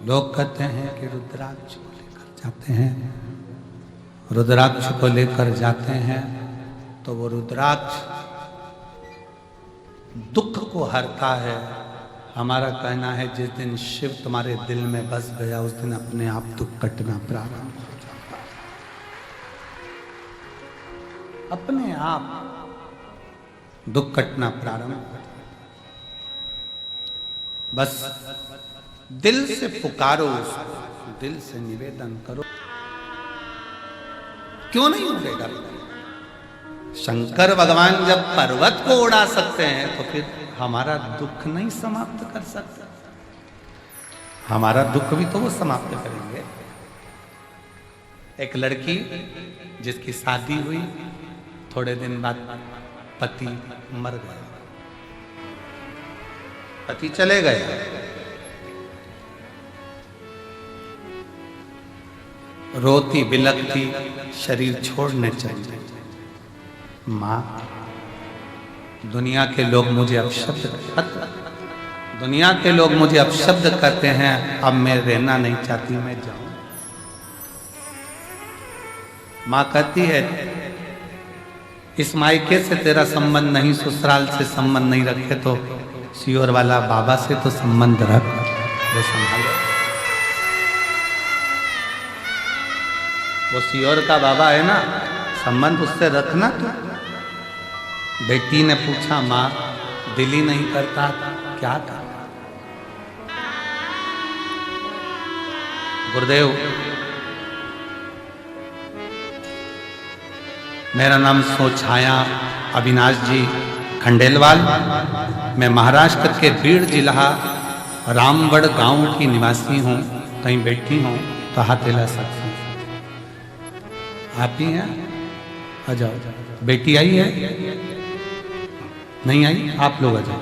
लोग कहते हैं कि रुद्राक्ष को लेकर जाते हैं, रुद्राक्ष को लेकर जाते हैं तो वो रुद्राक्ष दुख को हरता है। हमारा कहना है जिस दिन शिव तुम्हारे दिल में बस गया उस दिन अपने आप दुख कटना प्रारंभ हो जाता है, अपने आप दुख कटना प्रारंभ हो जाता है। बस दिल से पुकारो उसको, दिल से निवेदन करो। क्यों नहीं उड़ेगा? शंकर भगवान जब पर्वत को उड़ा सकते हैं तो फिर हमारा दुख नहीं समाप्त कर सकते? हमारा दुख भी तो वो समाप्त करेंगे। एक लड़की जिसकी शादी हुई, थोड़े दिन बाद पति मर गया, पति चले गए, रोती बिलखती शरीर छोड़ने चली। माँ, दुनिया के लोग मुझे दुनिया के लोग मुझे अपशब्द करते हैं, अब मैं रहना नहीं चाहती, मैं जाऊं। माँ कहती है इस मायके से तेरा संबंध नहीं, ससुराल से संबंध नहीं रखे तो सियोर वाला बाबा से तो संबंध रख, वो संभालो। वो सियोर का बाबा है ना, संबंध उससे रखना। तो बेटी ने पूछा, माँ दिल ही नहीं करता, क्या कर? गुरुदेव, मेरा नाम सोछाया अविनाश जी खंडेलवाल, मैं महाराष्ट्र के बीड़ जिला रामगढ़ गांव की निवासी हूँ। कहीं बैठी हूँ तो हाथ हिला सकती हूँ। आप ही हैं? आ जाओ। बेटी आई है? नहीं आई? आप लोग आ जाओ।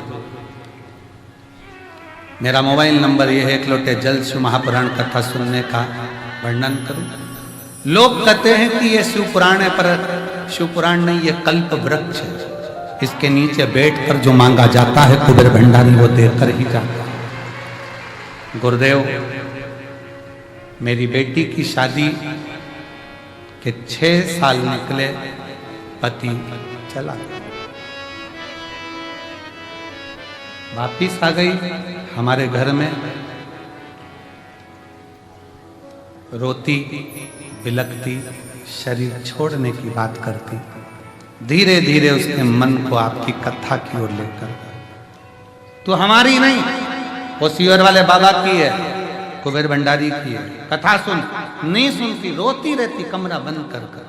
मेरा मोबाइल नंबर ये है, एक लोटे जल शिव महापुराण कथा सुनने का वर्णन करूं। लोग कहते हैं कि ये शिव पुराण है, पर शिव पुराण नहीं, ये कल्प वृक्ष है। इसके नीचे बैठकर जो मांगा जाता है कुबेर भंडारी वो देकर ही जाता है। गुरुदेव, मेरी बेटी की शादी के 6 साल निकले, पति चला गया। वापिस आ गई हमारे घर में, रोती बिलखती, शरीर छोड़ने की बात करती। धीरे धीरे उसके मन को आपकी कथा की ओर लेकर, तो हमारी नहीं, वो सियोर वाले बाबा की है, कुबेर भंडारी की है। कथा सुन, नहीं सुनती, रोती रहती कमरा बंद कर कर।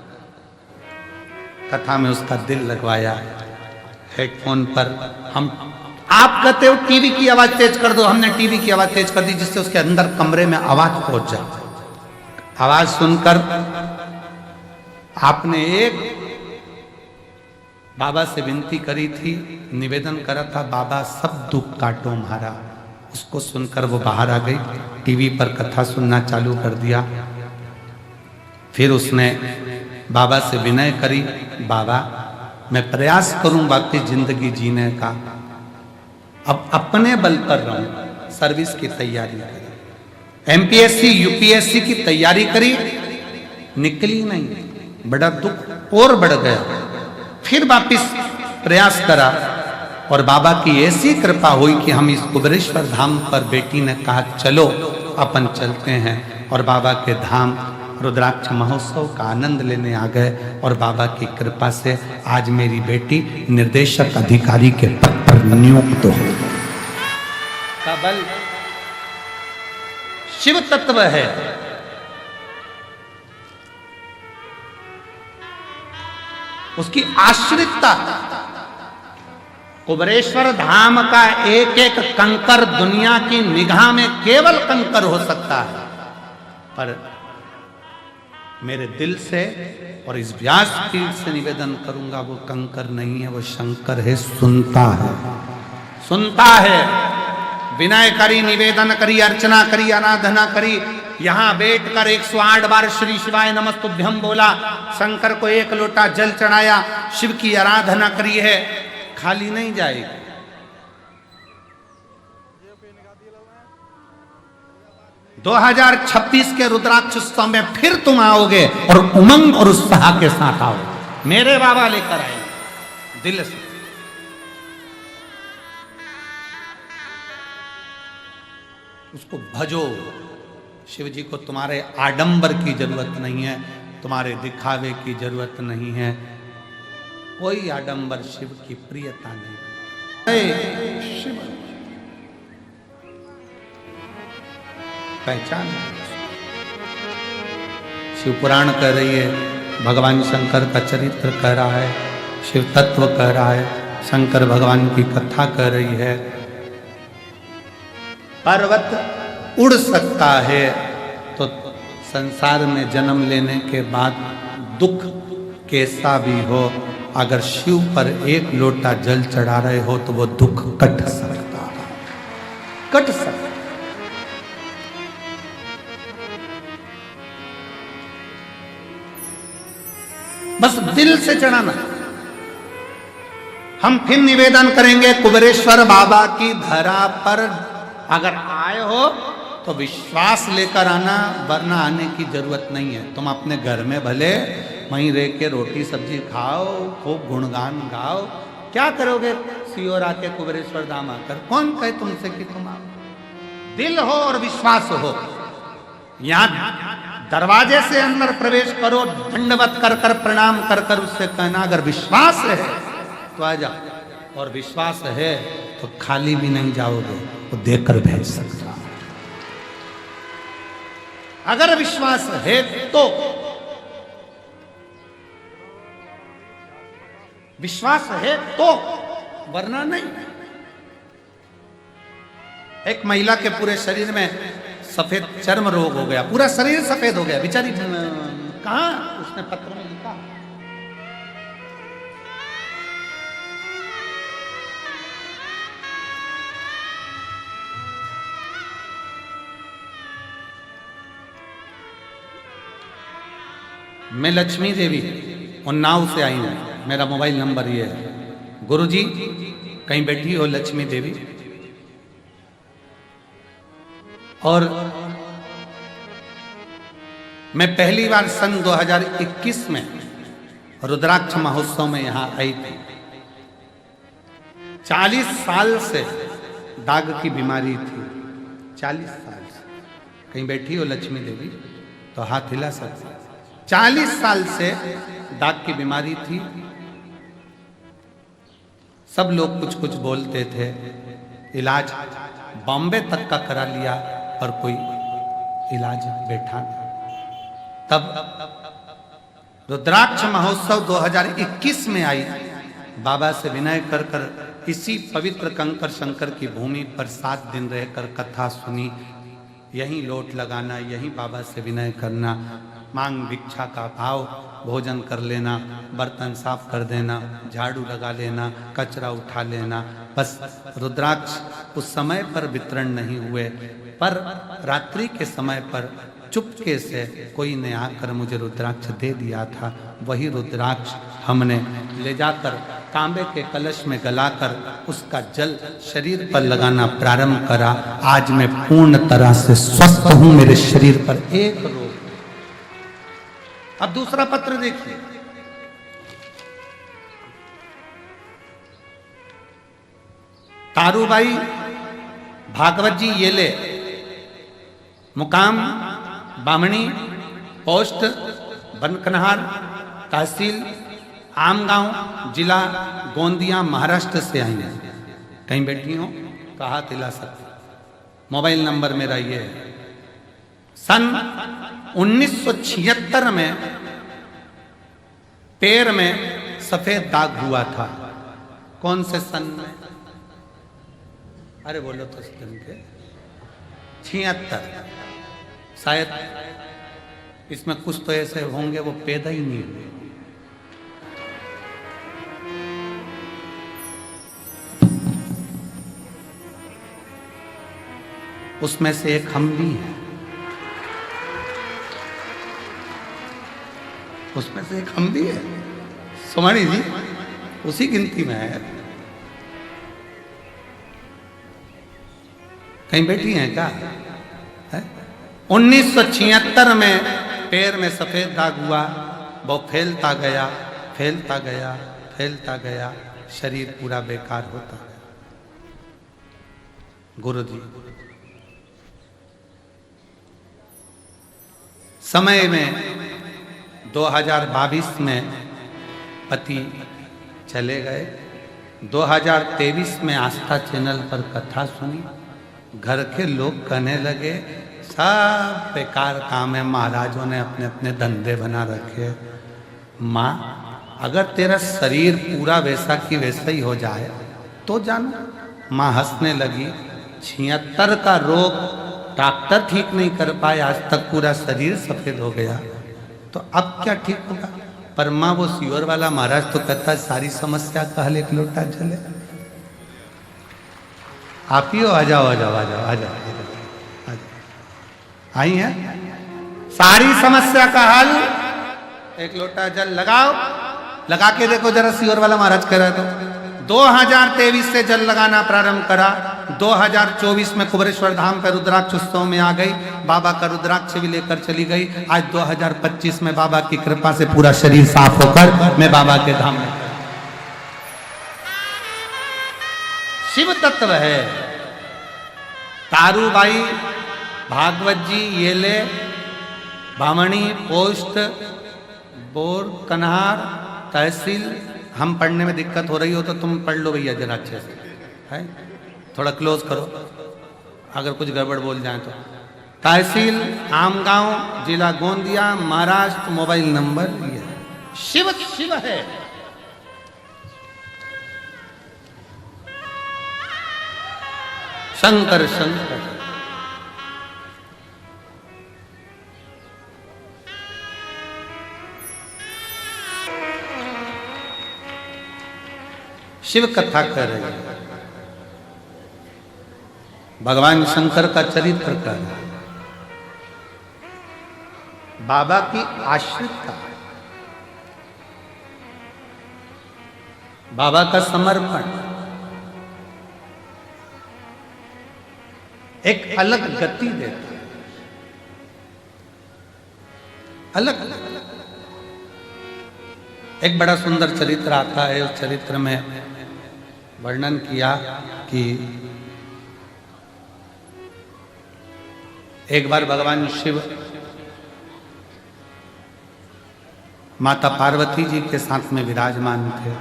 कथा में उसका दिल लगवाया। हेडफोन पर हम, आप कहते हो टीवी की आवाज तेज कर दो, हमने टीवी की आवाज तेज कर दी जिससे उसके अंदर कमरे में आवाज पहुंच जाए। आवाज सुनकर आपने एक बाबा से विनती करी थी, निवेदन करा था, बाबा सब दुख काटो हमारा। उसको सुनकर वो बाहर आ गई, टीवी पर कथा सुनना चालू कर दिया। फिर उसने बाबा से विनय करी, बाबा मैं प्रयास करूं बाकी जिंदगी जीने का, अब अपने बल पर रहूं। सर्विस की तैयारी करी, एमपीएससी यूपीएससी की तैयारी करी, निकली नहीं, बड़ा दुख और बढ़ गया। फिर वापिस प्रयास करा और बाबा की ऐसी कृपा हुई कि हम इस कुबेरेश्वर धाम पर, बेटी ने कहा चलो अपन चलते हैं, और बाबा के धाम रुद्राक्ष महोत्सव का आनंद लेने आ गए। और बाबा की कृपा से आज मेरी बेटी निर्देशक अधिकारी के पद पर नियुक्त हो। का बल शिव तत्व है। उसकी आश्रितता, कुबेरेश्वर धाम का एक एक कंकर दुनिया की निगाह में केवल कंकर हो सकता है, पर मेरे दिल से और इस व्यास पीठ से निवेदन करूंगा, वो कंकर नहीं है, वो शंकर है। सुनता है, सुनता है। विनय करी, निवेदन करी, अर्चना करी, आराधना करी, यहां बैठकर 108 बार श्री शिवाय नमस्तुभ्यम बोला, शंकर को 1 लोटा जल चढ़ाया, शिव की आराधना करी है, खाली नहीं जाएगी। 2026 के रुद्राक्ष उत्सव में फिर तुम आओगे और उमंग और उत्साह के साथ आओ। मेरे बाबा लेकर आए दिल से। उसको भजो। शिव जी को तुम्हारे आडंबर की जरूरत नहीं है, तुम्हारे दिखावे की जरूरत नहीं है। कोई आडंबर शिव की प्रियता नहीं। शिव पहचान। शिव पुराण कह रही है, भगवान शंकर का चरित्र कह रहा है, शिव तत्व कह रहा है, शंकर भगवान की कथा कह रही है। पर्वत उड़ सकता है तो संसार में जन्म लेने के बाद दुख कैसा भी हो, अगर शिव पर 1 लोटा जल चढ़ा रहे हो तो वो दुख कट सकता है, कट सकता। बस दिल से चढ़ाना। हम फिर निवेदन करेंगे, कुबेरेश्वर बाबा की धरा पर अगर आए हो तो विश्वास लेकर आना, वरना आने की जरूरत नहीं है। तुम अपने घर में भले वहीं रह के रोटी सब्जी खाओ, खूब गुणगान गाओ। क्या करोगे सियोर आके कुबेरेश्वर धाम आकर? कौन कहे तुमसे कि तुम आओ? दिल हो और विश्वास हो। यहां दरवाजे से अंदर प्रवेश करो, दंडवत कर कर प्रणाम कर कर उससे कहना अगर विश्वास है तो आ जाओ, और विश्वास है तो खाली भी नहीं जाओगे, वो देकर भेज सकता। अगर विश्वास है तो, विश्वास है तो, वरना नहीं। एक महिला के पूरे शरीर में सफेद चर्म रोग हो गया, पूरा शरीर सफेद हो गया बेचारी। कहां उसने पत्र में लिखा, मैं लक्ष्मी देवी उन्नाव से आई हूं, मेरा मोबाइल नंबर ये है। गुरुजी कहीं बैठी हो लक्ष्मी देवी, और मैं पहली बार सन 2021 में रुद्राक्ष महोत्सव में यहां आई थी। 40 साल से दाग की बीमारी थी, 40 साल से। कहीं बैठी हो लक्ष्मी देवी तो हाथ हिला सकते। 40 साल से दाग की बीमारी थी। सब लोग कुछ कुछ बोलते थे, इलाज बॉम्बे तक का करा लिया पर कोई इलाज बैठा नहीं। तब रुद्राक्ष महोत्सव 2021 में आई, बाबा से विनय कर कर इसी पवित्र कंकर शंकर की भूमि पर 7 दिन रहकर कथा सुनी। यहीं लोट लगाना, यहीं बाबा से विनय करना, मांग भिक्षा का भाव, भोजन कर लेना, बर्तन साफ कर देना, झाड़ू लगा लेना, कचरा उठा लेना। बस रुद्राक्ष उस समय पर वितरण नहीं हुए, पर रात्रि के समय पर चुपके से कोई ने आकर मुझे रुद्राक्ष दे दिया था। वही रुद्राक्ष हमने ले जाकर तांबे के कलश में गलाकर उसका जल शरीर पर लगाना प्रारंभ करा। आज मैं पूर्ण तरह से स्वस्थ हूं, मेरे शरीर पर एक रोग। अब दूसरा पत्र देखिए, तारूबाई भागवत जी येले, मुकाम बामणी, पोस्ट बनकनहार, तहसील आमगांव, जिला गोंदिया, महाराष्ट्र से आई हैं। कहीं बैठी हो तो हाथ हिला सकते। मोबाइल नंबर मेरा ये है। सन 1976 में पैर में सफेद दाग हुआ था। कौन से सन में? अरे बोलो तो सन के 76। शायद इसमें कुछ तो ऐसे होंगे वो पैदा ही नहीं हुए। उसमें से एक हम भी हैं, उसमें से एक हम भी है। सुमानी जी उसी गिनती में है। कहीं बैठी हैं क्या? 1976 में पैर में सफेद दाग हुआ, वो फैलता गया, फैलता गया, फैलता गया, शरीर पूरा बेकार होता गया। गुरुजी समय में 2022 में पति चले गए। 2023 में आस्था चैनल पर कथा सुनी। घर के लोग कहने लगे सब बेकार काम है, महाराजों ने अपने अपने धंधे बना रखे। माँ अगर तेरा शरीर पूरा वैसा की वैसा ही हो जाए तो जानो। माँ हंसने लगी। 76 का रोग डॉक्टर ठीक नहीं कर पाए, आज तक पूरा शरीर सफेद हो गया, तो अब क्या ठीक होगा? पर माँ वो सियोर वाला महाराज तो कहता है सारी समस्या का हल एक लोटा जल है। आप ही हो, आ जाओ आ जाओ आ जाओ आ जाओ, आई है सारी समस्या का हल एक लोटा जल लगाओ। लगा के देखो जरा, सियोर वाला महाराज कह रहा था 2023 से जल लगाना प्रारंभ करा। 2024 में कुबेरेश्वर धाम पे रुद्राक्ष उत्सव में आ गई, बाबा का रुद्राक्ष भी लेकर चली गई। आज 2025 में बाबा की कृपा से पूरा शरीर साफ होकर मैं बाबा के धाम में। शिव तत्व है। तारूबाई, भागवत जी, येले, भामणी, पोस्ट, बोर, कन्हार, तहसील। हम पढ़ने में दिक्कत हो रही हो तो तुम पढ़ लो भैया जरा अच्छे से, है थोड़ा क्लोज करो अगर कुछ गड़बड़ बोल जाए तो। तहसील आमगांव, जिला गोंदिया, महाराष्ट्र। मोबाइल नंबर ये शिव शिव है। शंकर शंकर। शिव कथा कर रहे हैं, भगवान शंकर का चरित्र कर रहे हैं, बाबा की आश्रित का, बाबा का समर्पण एक अलग गति देता है, अलग एक बड़ा सुंदर चरित्र आता है। उस चरित्र में वर्णन किया कि एक बार भगवान शिव माता पार्वती जी के साथ में विराजमान थे।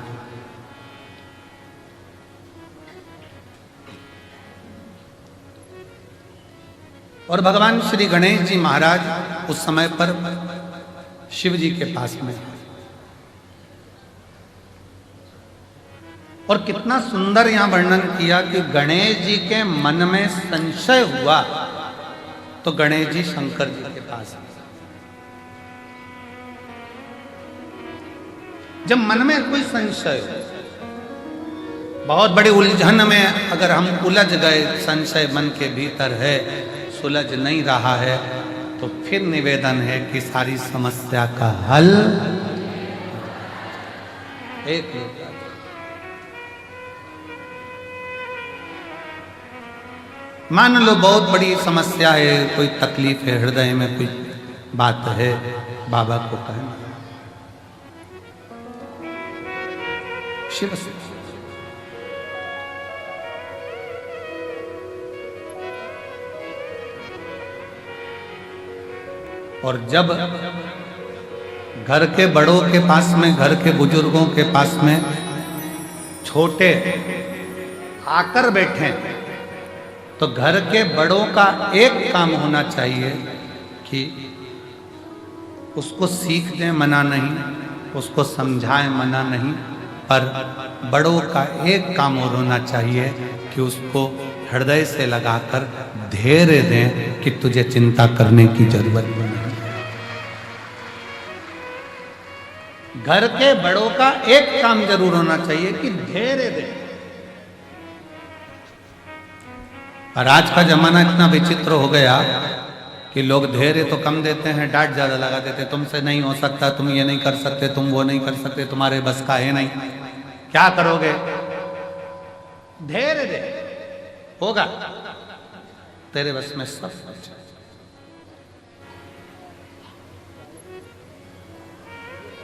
और भगवान श्री गणेश जी महाराज उस समय पर शिव जी के पास में। और कितना सुंदर यहां वर्णन किया कि गणेश जी के मन में संशय हुआ तो गणेश जी शंकर जी के पास आए। जब मन में कोई संशय हो, बहुत बड़ी उलझन में अगर हम उलझ गए, संशय मन के भीतर है, सुलझ नहीं रहा है, तो फिर निवेदन है कि सारी समस्या का हल एक होता है। मान लो बहुत बड़ी समस्या है, कोई तकलीफ है, हृदय में कोई बात है, बाबा को कहना शिव से। और जब घर के बड़ों के पास में, घर के बुजुर्गों के पास में छोटे आकर बैठे, तो घर के बड़ों का एक काम होना चाहिए कि उसको सीख दें, मना नहीं, उसको समझाएं, मना नहीं, पर बड़ों का एक काम और होना चाहिए कि उसको हृदय से लगाकर धैर्य दें कि तुझे चिंता करने की जरूरत नहीं। घर के बड़ों का एक काम जरूर होना चाहिए कि धैर्य दें। और आज का जमाना इतना विचित्र हो गया कि लोग धैर्य तो कम देते हैं, डांट ज्यादा लगा देते। तुमसे नहीं हो सकता, तुम ये नहीं कर सकते, तुम वो नहीं कर सकते, तुम्हारे बस का है नहीं, क्या करोगे? धैर्य दे, होगा, तेरे बस में सब कुछ।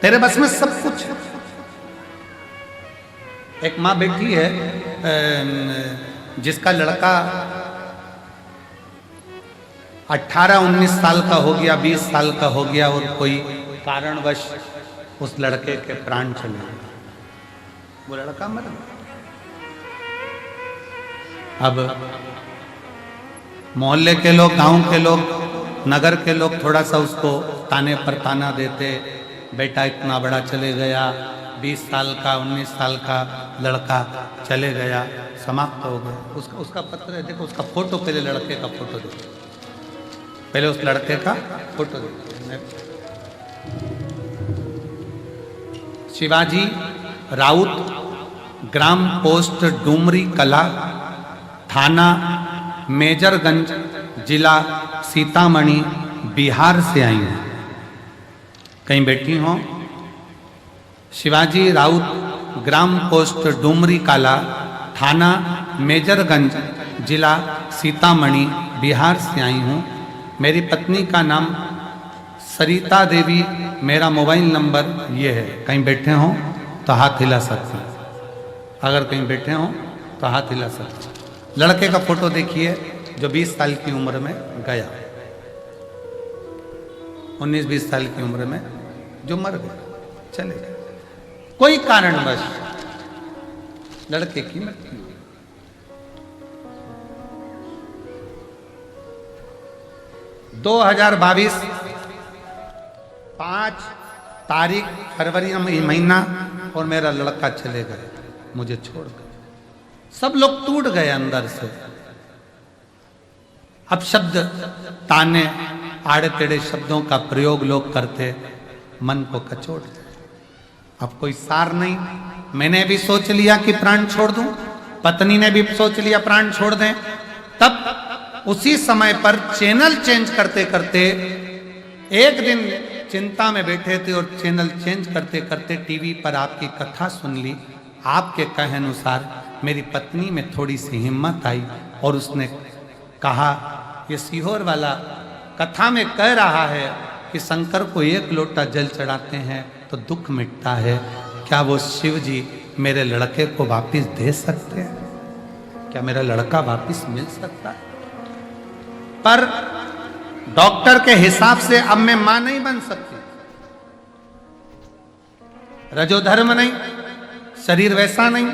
तेरे बस में सब कुछ। एक माँ बैठी है जिसका लड़का 18-19 साल का हो गया, 20 साल का हो गया, और कोई कारणवश उस लड़के के प्राण चले गए, वो लड़का मर गया। अब मोहल्ले के लोग, गांव के लोग, नगर के लोग थोड़ा सा उसको ताने पर ताना देते, बेटा इतना बड़ा चले गया, 20 साल का, 19 साल का लड़का चले गया, समाप्त हो गया। उसका पत्र है, देखो उसका फोटो, पहले लड़के का फोटो देखो, पहले उस लड़के का फोटो देखो। शिवाजी राउत, ग्राम पोस्ट डूमरी कला, थाना मेजरगंज, जिला सीतामढ़ी, बिहार से आई हैं। कहीं बैठी हो? शिवाजी राउत, ग्राम पोस्ट डूमरी काला, थाना मेजरगंज, जिला सीतामढ़ी बिहार से आई हूँ। मेरी पत्नी का नाम सरिता देवी, मेरा मोबाइल नंबर ये है। कहीं बैठे हों तो हाथ हिला सकते हैं, अगर कहीं बैठे हों तो हाथ हिला सकते हैं। लड़के का फोटो देखिए जो 20 साल की उम्र में गया, 19-20 साल की उम्र में जो मर गया, चले गए कोई कारणवश, लड़के की मृत्यु। 2022 5 तारीख फरवरी महीना, और मेरा लड़का चले गए, मुझे छोड़ गए। सब लोग टूट गए अंदर से। अब शब्द ताने आड़े टेढ़े शब्दों का प्रयोग लोग करते, मन को कचोटते। अब कोई सार नहीं। मैंने भी सोच लिया कि प्राण छोड़ दूं, पत्नी ने भी सोच लिया प्राण छोड़ दें। तब उसी समय पर चैनल चेंज करते करते एक दिन चिंता में बैठे थे और चैनल चेंज करते करते टीवी पर आपकी कथा सुन ली। आपके कहे अनुसार मेरी पत्नी में थोड़ी सी हिम्मत आई और उसने कहा, ये सीहोर वाला कथा में कह रहा है कि शंकर को 1 लोटा जल चढ़ाते हैं तो दुख मिटता है। क्या वो शिव जी मेरे लड़के को वापस दे सकते हैं? क्या मेरा लड़का वापस मिल सकता है? पर डॉक्टर के हिसाब से अब मैं मां नहीं बन सकती, रजोधर्म नहीं, शरीर वैसा नहीं।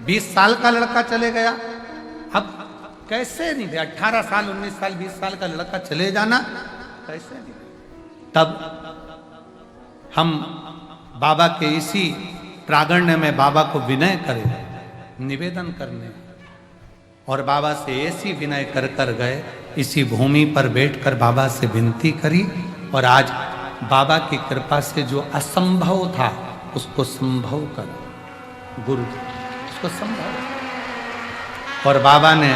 20 साल का लड़का चले गया, अब कैसे नहीं? 18 साल 19 साल 20 साल का लड़का चले जाना कैसे नहीं? तब हम बाबा के इसी प्रांगण में बाबा को विनय करें, निवेदन करने, और बाबा से ऐसी विनय कर कर गए। इसी भूमि पर बैठकर बाबा से विनती करी, और आज बाबा की कृपा से जो असंभव था उसको संभव कर, गुरु उसको संभव। और बाबा ने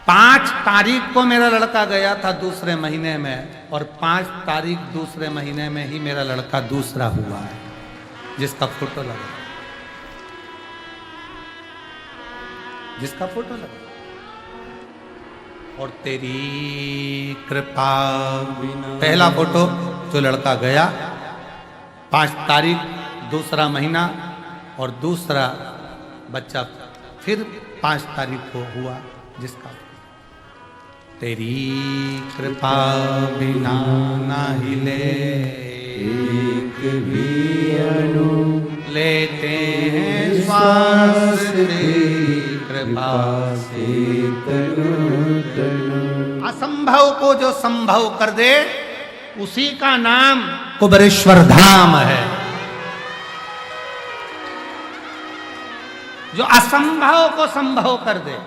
5 तारीख को मेरा लड़का गया था दूसरे महीने में, और 5 तारीख दूसरे महीने में ही मेरा लड़का दूसरा हुआ है, जिसका फोटो लगा, जिसका फोटो लगा। और तेरी कृपा पहला फोटो जो लड़का गया 5 तारीख दूसरा महीना, और दूसरा बच्चा फिर 5 तारीख को हुआ, जिसका तेरी कृपा बिना ना हिले एक भी अणु लेते हैं श्वास, तेरी कृपा से असंभव को जो संभव कर दे उसी का नाम कुबेरेश्वर धाम है। जो असंभव को संभव कर दे